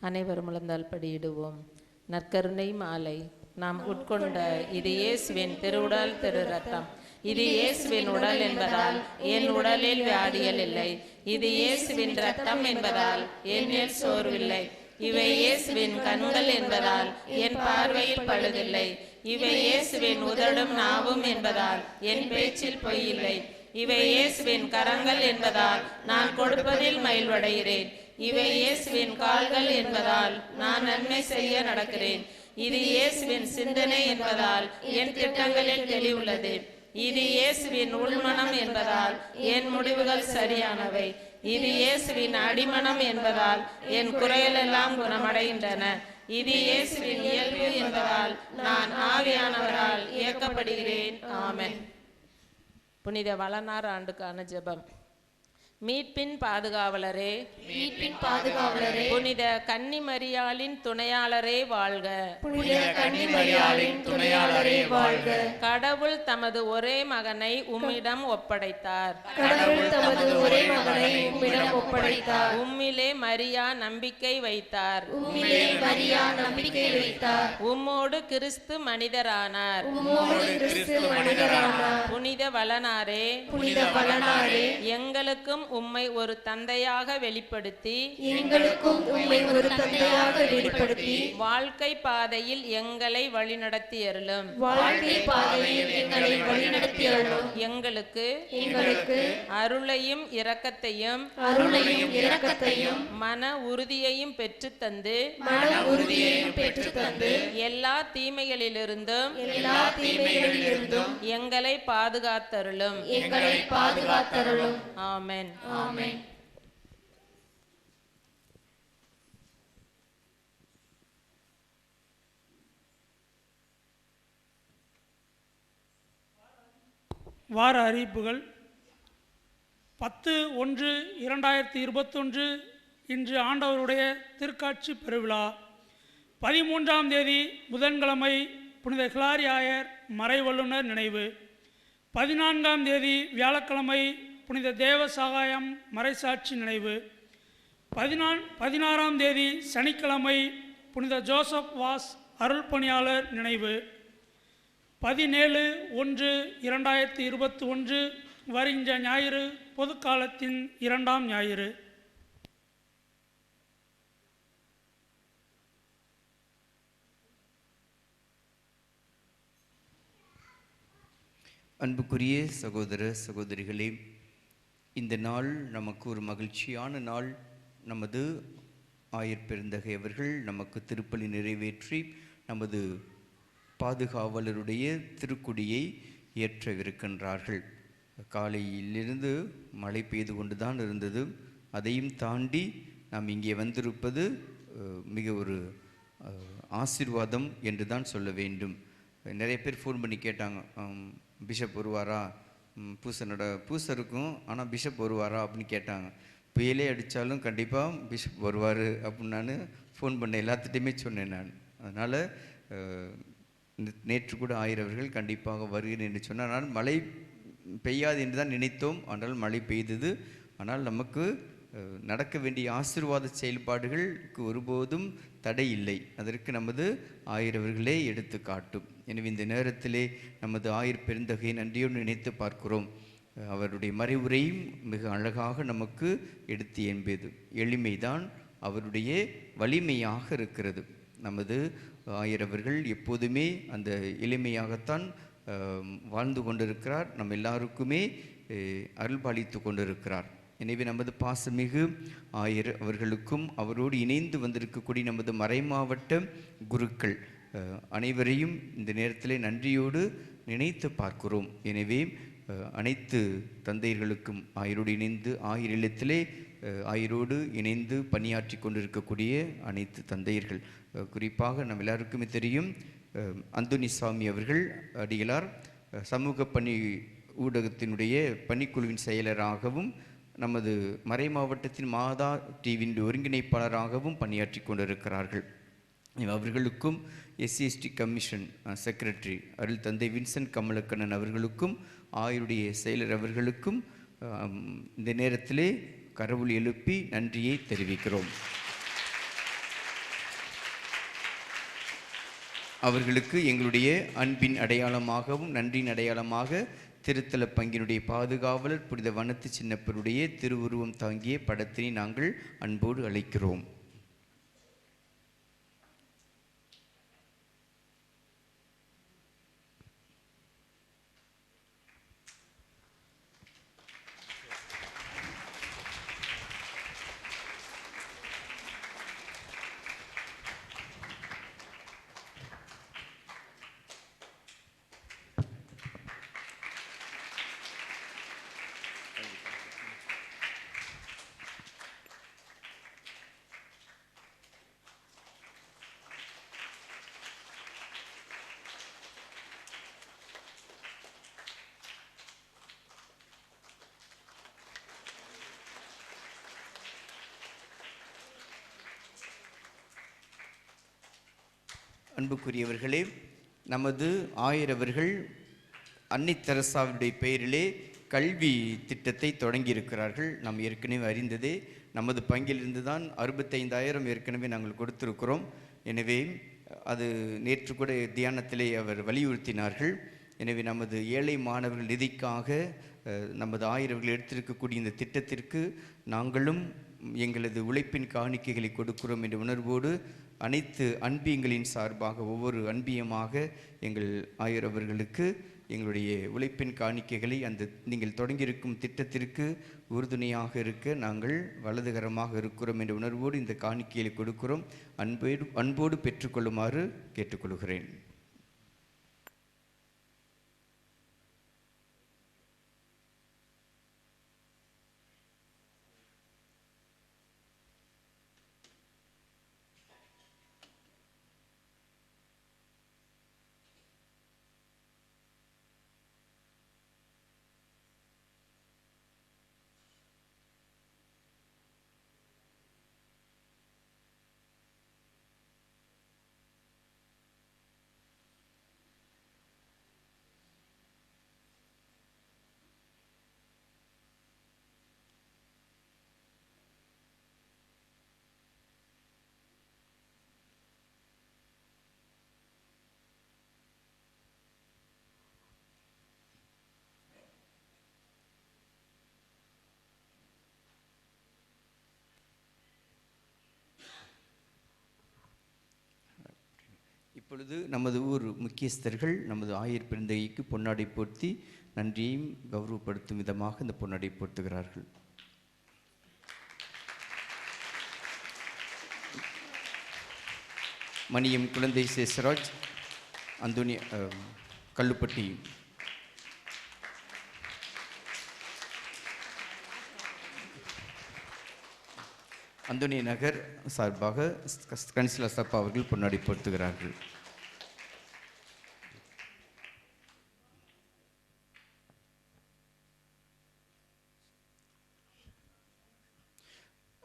P: அனைவரும் முழந்தால் படியிடுவோம். நற்கருணை மாலை நாம் உட்கொண்ட இது இயேசுவின் திருவுடல் திரு ரத்தம். இது இயேசுவின் உடல் என்பதால் என் உடலில் வியாதிகள் இல்லை. இது இயேசுவின் இரத்தம் என்பதால் என்னில் சோர்வில்லை. இவை இயேசுவின் கண்கள் என்பதால் என் பார்வையில் பழுதில்லை. இவை இயேசுவின் உதடும் நாவும் என்பதால் என் பேச்சில் பொய்யில்லை. இவை இயேசுவின் கரங்கள் என்பதால் நான் கொடுப்பதில் மகிழ்வடைகிறேன். இவை இயேசுவின் கால்கள் என்பதால் நான் நன்மை செய்ய நடக்கிறேன். இது இயேசுவின் சிந்தனை என்பதால் என் திட்டங்களில் தெளிவுள்ளது. இது இயேசுவின் உள்மனம் என்பதால் என் முடிவுகள் சரியானவை. இது இயேசுவின் அடிமனம் என்பதால் என் குறைகளெல்லாம் குணமடைகின்றன. இது இயேசுவின் இயல்பு என்பதால் நான் ஆவியானவரால் இயக்கப்படுகிறேன். ஆமென். புனித வளனார் ஆண்டுக்கான ஜெபம். மீட்பின் பாதுகாவலரே,
D: மீட்பின் பாதுகாவலரே,
P: புனித கன்னிமரியாளின் துணையாளரே வாழ்க.
D: புனித கன்னிமரியாளின் துணையாளரே வாழ்க.
P: கடவுள் தமது ஒரே மகனை உம்மிடம் ஒப்படைத்தார்.
D: கடவுள் தமது ஒரே மகனை உம்மிடம் ஒப்படைத்தார்.
P: உம்மிலே மரியா நம்பிக்கை வைத்தார்.
D: உம்மிலே மரியா நம்பிக்கை வைத்தார்.
P: உம்மோடு கிறிஸ்து மனிதரானார்.
D: உம்மோடு கிறிஸ்து மனிதரானார்.
P: புனித வளனாரே,
D: புனித வளனாரே,
P: எங்களுக்கும் உம்மை ஒரு தந்தையாக வெளிப்படுத்தி
D: எங்களுக்கும் உம்மை ஒரு தந்தையாக வெளிப்படுத்தி
P: வாழ்க்கை பாதையில் எங்களை வழிநடத்தி அருளும்.
D: வாழ்க்கை பாதையில் எங்களை வழிநடத்தி அருளும்.
P: எங்களுக்கு அருளையும் இரக்கத்தையும் மன உறுதியையும் பெற்றுத்தந்து எல்லா தீமைகளிலிருந்தும் எங்களை பாதுகாத்தருளும். ஆமென்.
D: ஆமென்.
Q: வார அறிவிப்புகள். 10/1/2021 இன்று ஆண்டவருடைய திருக்காட்சி பெருவிழா. 13ஆம் தேதி புதன்கிழமை புனித ஹிலாரி ஆயர் மறைவல்லுனர் நினைவு. 14ஆம் தேதி வியாழக்கிழமை புனித தேவ சகாயம் மறைசாட்சி நினைவு. 16ஆம் தேதி சனிக்கிழமை புனித ஜோசப் வாஸ் அருள் பணியாளர் நினைவு. 17/1/2021 வருகின்ற ஞாயிறு பொதுக்காலத்தின் 2ஆம் ஞாயிறு.
A: அன்புக்குரிய சகோதர சகோதரிகளே, இந்த நாள் நமக்கு ஒரு மகிழ்ச்சியான நாள். நமது ஆயர் பெருந்தகை அவர்கள் நமக்கு திருப்பலி நிறைவேற்றி நமது பாதுகாவலருடைய திருக்குடியை ஏற்றவிருக்கின்றார்கள். காலையிலிருந்து மழை பெய்து கொண்டு தான் இருந்தது. அதையும் தாண்டி நாம் இங்கே வந்திருப்பது மிக ஒரு ஆசீர்வாதம் என்று தான் சொல்ல வேண்டும். நிறைய பேர் ஃபோன் பண்ணி கேட்டாங்க, பிஷப் வருவாரா, பூசருக்கும் ஆனால் பிஷப் வருவாரா அப்படின்னு கேட்டாங்க. புயலே அடித்தாலும் கண்டிப்பாக பிஷப் வருவார் அப்படின்னு நான் ஃபோன் பண்ண எல்லாத்துட்டையுமே சொன்னேன் நான். அதனால் நேற்று கூட ஆயிரவர்கள் கண்டிப்பாக வருகிறேன் என்று சொன்னார். ஆனால் மழை பெய்யாது என்று தான் நினைத்தோம், ஆனால் மழை பெய்தது. ஆனால் நமக்கு நடக்க வேண்டிய ஆசீர்வாத செயல்பாடுகளுக்கு ஒருபோதும் தடை இல்லை. அதற்கு நமது ஆயிரவர்களே எடுத்து காட்டும். எனவே இந்த நேரத்திலே நமது ஆயர் பெருந்தகையை நன்றியோடு நினைத்து பார்க்கிறோம். அவருடைய மறைவுரையும் மிக அழகாக நமக்கு எடுத்து என்பது எளிமைதான் அவருடைய வலிமையாக இருக்கிறது. நமது ஆயரவர்கள் எப்போதுமே அந்த எளிமையாகத்தான் வாழ்ந்து கொண்டிருக்கிறார். நம்ம எல்லாருக்குமே அருள்பாலித்து கொண்டிருக்கிறார். எனவே நமது பாசமிகு ஆயர் அவர்களுக்கும் அவரோடு இணைந்து வந்திருக்கக்கூடிய நமது மறைமாவட்ட குருக்கள் அனைவரையும் இந்த நேரத்திலே நன்றியோடு நினைத்து பார்க்கிறோம். எனவே அனைத்து தந்தையர்களுக்கும் ஆயரோடு இணைந்து ஆயர் இல்லத்திலே ஆயரோடு இணைந்து பணியாற்றி கொண்டிருக்கக்கூடிய அனைத்து தந்தையர்கள், குறிப்பாக நம்ம எல்லாருக்குமே தெரியும் அந்தோனிசாமி அவர்கள் அடிகளார் சமூக பணி ஊடகத்தினுடைய பணிக்குழுவின் செயலராகவும் நமது மறை மாவட்டத்தின் மாதா டிவியின் ஒருங்கிணைப்பாளராகவும் பணியாற்றி கொண்டிருக்கிறார்கள். அவர்களுக்கும் SC/ST கமிஷன் செக்ரட்டரி அருள் தந்தை வின்சென்ட் கமலக்கண்ணன் அவர்களுக்கும் ஆயருடைய செயலர் அவர்களுக்கும் இந்த நேரத்திலே கரவொலி எழுப்பி நன்றியை தெரிவிக்கிறோம். அவர்களுக்கு எங்களுடைய அன்பின் அடையாளமாகவும் நன்றியின் அடையாளமாக திருத்தல பங்கினுடைய பாதுகாவலர் புனித வனத்து சின்னப்பருடைய திருவுருவம் தாங்கிய படத்தினை நாங்கள் அன்போடு அழைக்கிறோம். அன்புக்குரியவர்களே, நமது ஆயரவர்கள் அன்னை தெரசாவுடைய பெயரிலே கல்வி திட்டத்தை தொடங்கியிருக்கிறார்கள். நாம் ஏற்கனவே அறிந்ததே. நமது பங்கிலிருந்து தான் 65,000 ஏற்கனவே நாங்கள் கொடுத்திருக்கிறோம். எனவே அது நேற்று கூட தியானத்திலே அவர் வலியுறுத்தினார்கள். எனவே நமது ஏழை மாணவர்கள் நிதிக்காக நமது ஆயரவர்கள் எடுத்திருக்கக்கூடிய இந்த திட்டத்திற்கு நாங்களும் எங்களது உழைப்பின் காணிக்கைகளை கொடுக்கிறோம் என்ற உணர்வோடு அனைத்து அன்பியங்களின் சார்பாக ஒவ்வொரு அன்பியமாக எங்கள் ஆயரவர்களுக்கு எங்களுடைய உழைப்பின் காணிக்கைகளை அந்த நீங்கள் தொடங்கியிருக்கும் திட்டத்திற்கு உறுதுணையாக இருக்க நாங்கள் வலதுகரமாக இருக்கிறோம் என்ற உணர்வோடு இந்த காணிக்கைகளை கொடுக்கிறோம். அன்போடு பெற்றுக்கொள்ளுமாறு கேட்டுக்கொள்கிறேன். இப்பொழுது நமது ஊர் முக்கியஸ்தர்கள் நமது ஆயர் பெருந்தகைக்கு பொன்னாடை போர்த்தி நன்றியையும் கௌரவப்படுத்தும் விதமாக இந்த பொன்னாடை போர்த்துகிறார்கள். மணியம் குழந்தை சேசராஜ், அந்தோனி கல்லுப்பட்டி அந்தோனிய நகர் சார்பாக கனிசிலா சப்பா அவர்கள் பொன்னாடி போர்த்துகிறார்கள்.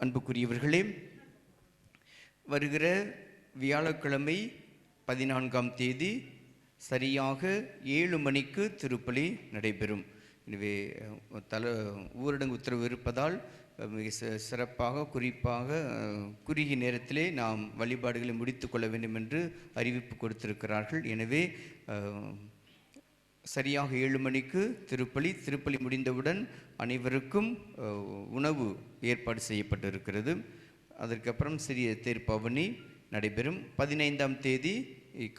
A: அன்புக்குரியவர்களே, வருகிற வியாழக்கிழமை 14ஆம் தேதி சரியாக 7 மணிக்கு திருப்பலி நடைபெறும். எனவே ஊரடங்கு உத்தரவு இருப்பதால் மிக சிறப்பாக குறிப்பாக குறுகிய நேரத்திலே நாம் வழிபாடுகளை முடித்து கொள்ள வேண்டும் என்று அறிவிப்பு கொடுத்திருக்கிறார்கள். எனவே சரியாக 7 மணிக்கு திருப்பலி முடிந்தவுடன் அனைவருக்கும் உணவு ஏற்பாடு செய்யப்பட்டிருக்கிறது. அதற்கப்புறம் சிறிய தேர்ப்பவனி நடைபெறும். 15ஆம் தேதி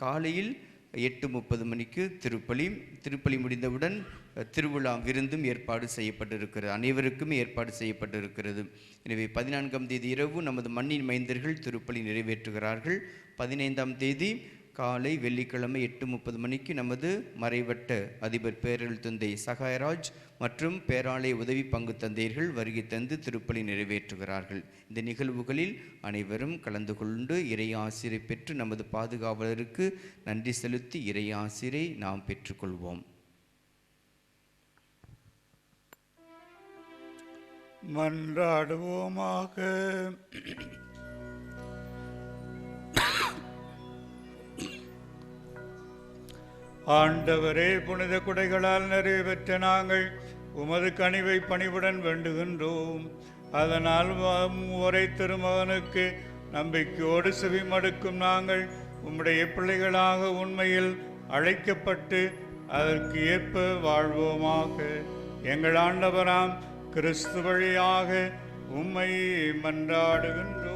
A: காலையில் 8:30 மணிக்கு திருப்பலி முடிந்தவுடன் திருவிழா விருந்தும் ஏற்பாடு செய்யப்பட்டிருக்கிறது. அனைவருக்குமே ஏற்பாடு செய்யப்பட்டிருக்கிறது. எனவே 14ஆம் தேதி இரவு நமது மண்ணின் மைந்தர்கள் திருப்பலி நிறைவேற்றுகிறார்கள். 15ஆம் தேதி காலை வெள்ளிக்கிழமை 8:30 மணிக்கு நமது மறைவட்ட அதிபர் பேரல் தந்தை சகாயராஜ் மற்றும் பேராலய உதவி பங்கு தந்தையர்கள் வருகை தந்து திருப்பலி நிறைவேற்றுகிறார்கள். இந்த நிகழ்வுகளில் அனைவரும் கலந்து கொண்டு இறை ஆசிரை பெற்று நமது பாதுகாவலருக்கு நன்றி செலுத்தி இறை ஆசிரை நாம் பெற்றுக்கொள்வோம்.
B: மன்றாடுவோமாக. ஆண்டவரே, புனித குடைகளால் நிறைவேற்ற நாங்கள் உமது கனிவை பணிவுடன் வேண்டுகின்றோம். அதனால் ஒரே திருமகனுக்கு நம்பிக்கையோடு செவி மடுக்கும் நாங்கள் உம்முடைய பிள்ளைகளாக உண்மையில் அழைக்கப்பட்டு அதற்கு ஏற்ப வாழ்வோமாக. எங்கள் ஆண்டவராம் கிறிஸ்து வழியாக உம்மை மன்றாடுகின்றோம்.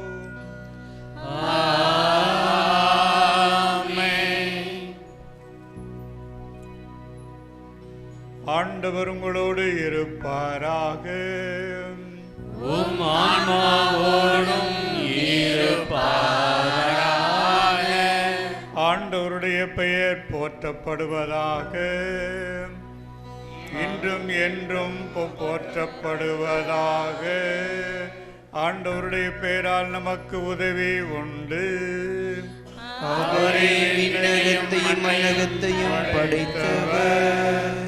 B: ஆண்டவர் உங்களோடு இருப்பாராக.
F: உம் ஆன்மாவோடும் இருப்பாராக.
B: ஆண்டவருடைய பெயர் போற்றப்படுவதாக. இன்றும் என்றும் போற்றப்படுவதாக. ஆண்டவருடைய பெயரால் நமக்கு உதவி உண்டு.
A: அவரே விண்ணகத்தையும் மண்ணகத்தையும் படைத்தவர்.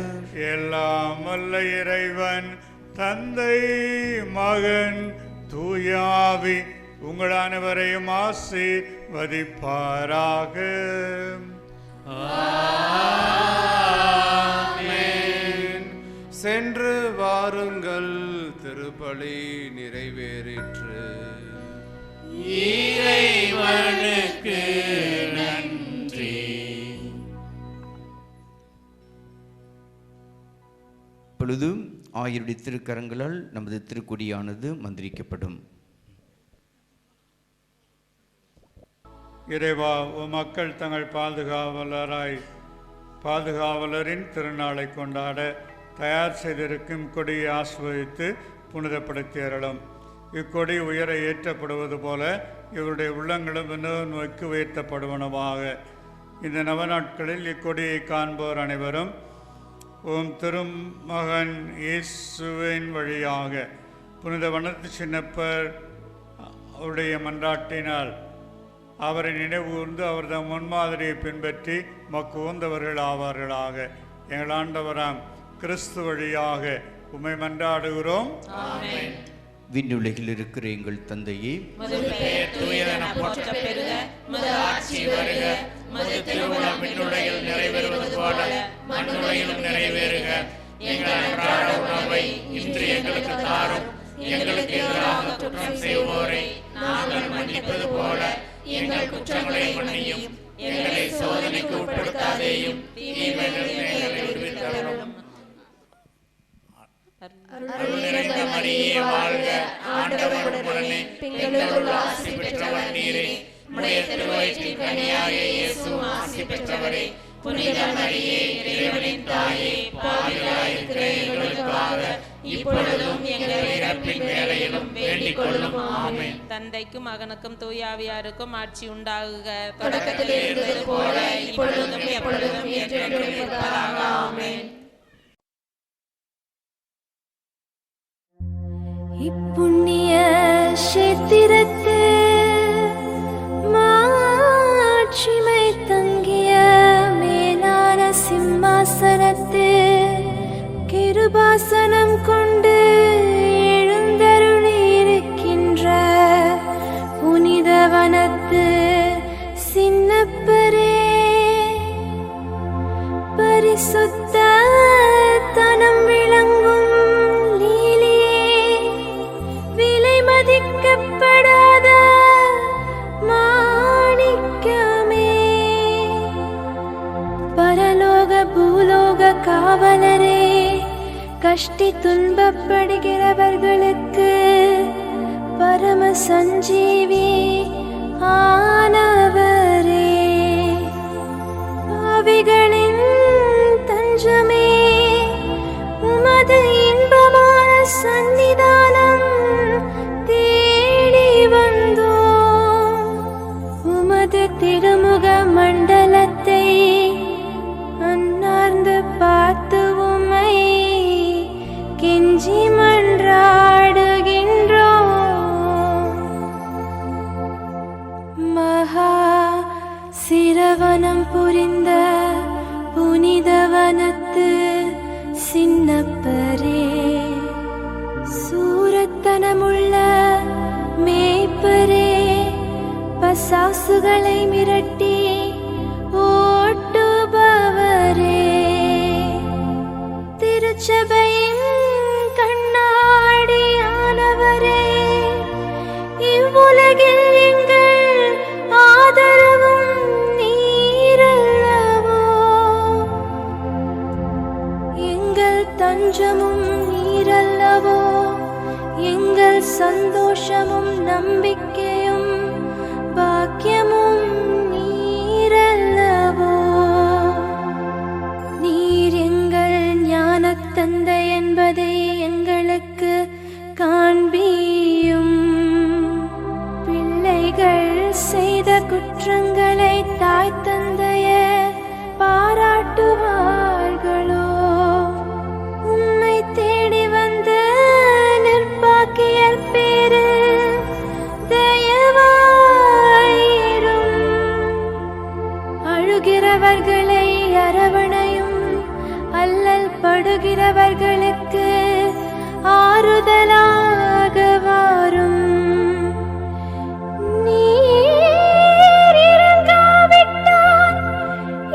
B: எல்லாம் வல்ல இறைவன் தந்தை மகன் தூயாவி உங்கள் அனைவரையும் ஆசீர்வதிப்பாராக.
O: சென்று வாருங்கள், திருப்பலி நிறைவேறிற்று.
F: இறைவனுக்கு நன்றி.
A: இப்பொழுது ஆயருடைய திருக்கரங்களால் நமது திருக்கொடியானது மந்திரிக்கப்படும்.
B: இறைவா, மக்கள் தங்கள் பாதுகாவலரின் திருநாளை கொண்டாட தயார் செய்திருக்கும் கொடியை ஆஸ்வதித்து புனிதப்படுத்தி அருளும். இக்கொடி உயர ஏற்றப்படுவது போல இவருடைய உள்ளங்களும் விண்ணக நோக்கி உயர்த்தப்படுவனவாக. இந்த நவநாட்களில் இக்கொடியை காண்போர் அனைவரும் உம் திருமகன் இயேசுவின் வழியாக புனித வனத்து சின்னப்பர் அவருடைய மன்றாட்டினால் அவரை நினைவுகூர்ந்து அவரது முன்மாதிரியை பின்பற்றி மக்கு உந்தவர்கள் ஆவார்களாக. எங்கள் ஆண்டவராம் கிறிஸ்து வழியாக உம்மை மன்றாடுகிறோம்.
A: விண்ணுலகில் இருக்கிற எங்கள் தந்தையே,
F: விண்ணுலகில் நிறைவேறுவது போல மண்ணுலகிலும் நிறைவேறுக. எங்கள் அன்றாட உணவை இன்று எங்களுக்கு தாரும். எங்களுக்கு எதிராக குற்றம் செய்வோரை நாங்கள் மன்னிப்பது போல எங்கள் குற்றங்களை மன்னியும். எங்களை சோதனைக்கு உட்படுத்தாதேயும், தீமையிலிருந்து எங்களை விடுவித்தருளும். அருள் நிறைந்த மரியே வாழ்க, ஆண்டவர் உடனே பெண்களுள் ஆசி பெற்றவர் நீரே. உம்முடைய திருவயிற்றின் கனியாகிய இயேசுவும் ஆசி பெற்றவரே. புனித மரியே, இறைவனின் தாயே, பாவிகளாயிருக்கிற எங்களுக்காக இப்பொழுதும் எங்கள் இறப்பின் வேளையிலும் வேண்டிக் கொள்ளும். ஆமென்.
P: தந்தைக்கும் மகனுக்கும் தூயாவியாருக்கும் ஆட்சி உண்டாகுக.
F: தொடக்கத்தில் இருந்தது போல இப்பொழுதும் எப்பொழுதும் என்றென்றும் இருப்பதாக. ஆமென்.
R: இப்புண்ணிய சேத்திரத்து மாட்சிமை தங்கிய மேலான சிம்மாசனத்து கிருபாசனம் கொண்டு எழுந்தருளி இருக்கின்ற புனிதவனத்து சின்னப்பரே, பரிசுத்த தனம் விளங்கும் மதிக்கப்படாத மாணிக்கமே, பரலோக பூலோக காவலரே, கஷ்டி துன்பப்படுகிறவர்களுக்கு பரம சஞ்சீவி ஆனவரே, பாவிகளின் தஞ்சமே, உமது இன்பமான சன்னிதானம் தேடி வந்தோம். உமது திருமுக மண்டலத்தை அன்னார்ந்து பார்த்து உம்மை கெஞ்சி மன்றாடுகின்றோம். மகா சிரவணம் புரிந்த புனிதவனத்து சின்னப்பரே, சூரத்தனமுள்ள மேய்ப்பரே, பசாசுகளை மிரட்டி ஓட்டுபவரே, திருச்சபையின் கண்ணாடியானவரே, இவ்வுலகில் எங்கள் ஆதரவும் நீரல்லவோ. செய்த குற்றங்களை தாய் தந்தைய பாராட்டுவார்களோ? உம்மை தேடி வந்த நிர்பாக்கியர் பேரு தயவாயிரும். அழுகிறவர்களை அரவணையும், அல்லல் படுகிறவர்களுக்கு ஆறுதலாக வாரும். நீர் இறங்காவிட்டால்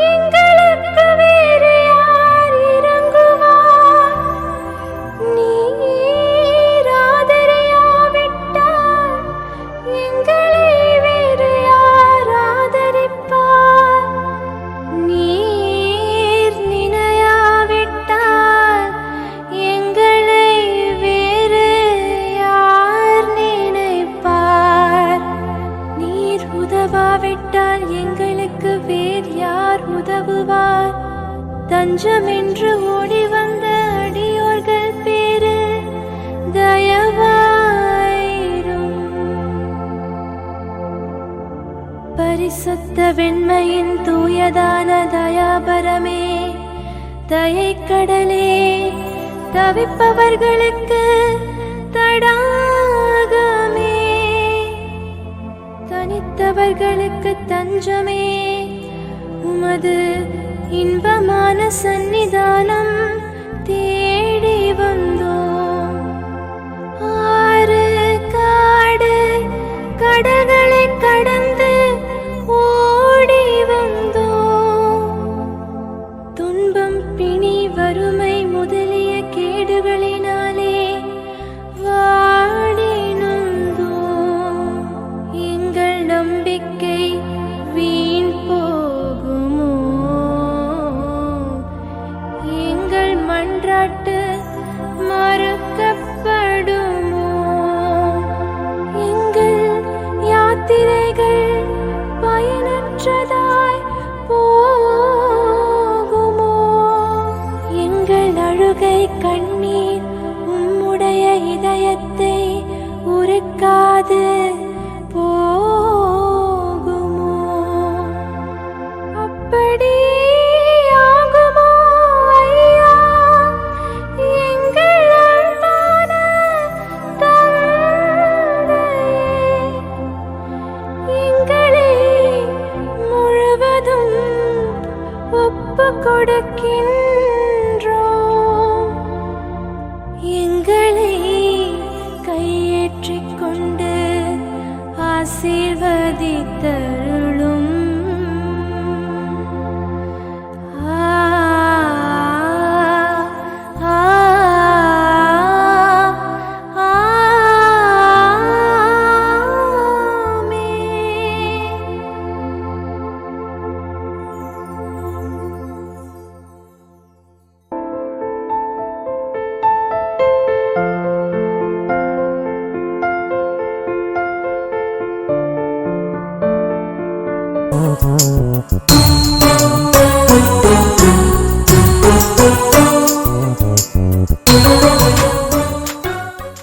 R: எங்களுக்கு வேறு யார் இறங்குவார்? நீர் ஆதரியாவிட்டால் எங்களை வேறு யார் ஆதரிப்பார்? நீர் நினையாவிட்டால் எங்களை வேறு யார் நினைப்பார்? நீர் உதவாவிட்டால் எங்களுக்கு வேறு யார் உதவுவார்? தஞ்சமென்று ஓடி வந்த அடியோர்கள் பேரு தயவாயிரும். பரிசுத்த வெண்மையின் தூயதான தயாபரமே, தயைக்கடலே, தவிப்பவர்களுக்கு தடாகமே, தனித்தவர்களுக்கு தஞ்சமே, உமது இன்பமான சந்நிதானம் தேடி வந்தோம். ஆறு காடு கடல்களை கடந்து ஓடி வந்தோம். துன்பம் பிணி வறுமை முதலிய கேடுகளினாலே வாடி நொந்தோம். எங்கள் நம்பிக்கை வீண் போகுமோ? எங்கள் மன்றாட்டு மறுக்கப்படுமோ? எங்கள் யாத்திரைகள் பயனற்றதாய் போகுமோ? எங்கள் அழுகை கண்ணீர் உம்முடைய இதயத்தை உருக்காது போகுமோ? அப்படி ஆகுமோ ஐயா? எங்கள் அன்பான தந்தையே, எங்களை முழுவதும் ஒப்புக் கொடுக்கின்றோம். எங்களை கையேற்றிக் கொண்டு ஆசீர்வதித்தருளும்.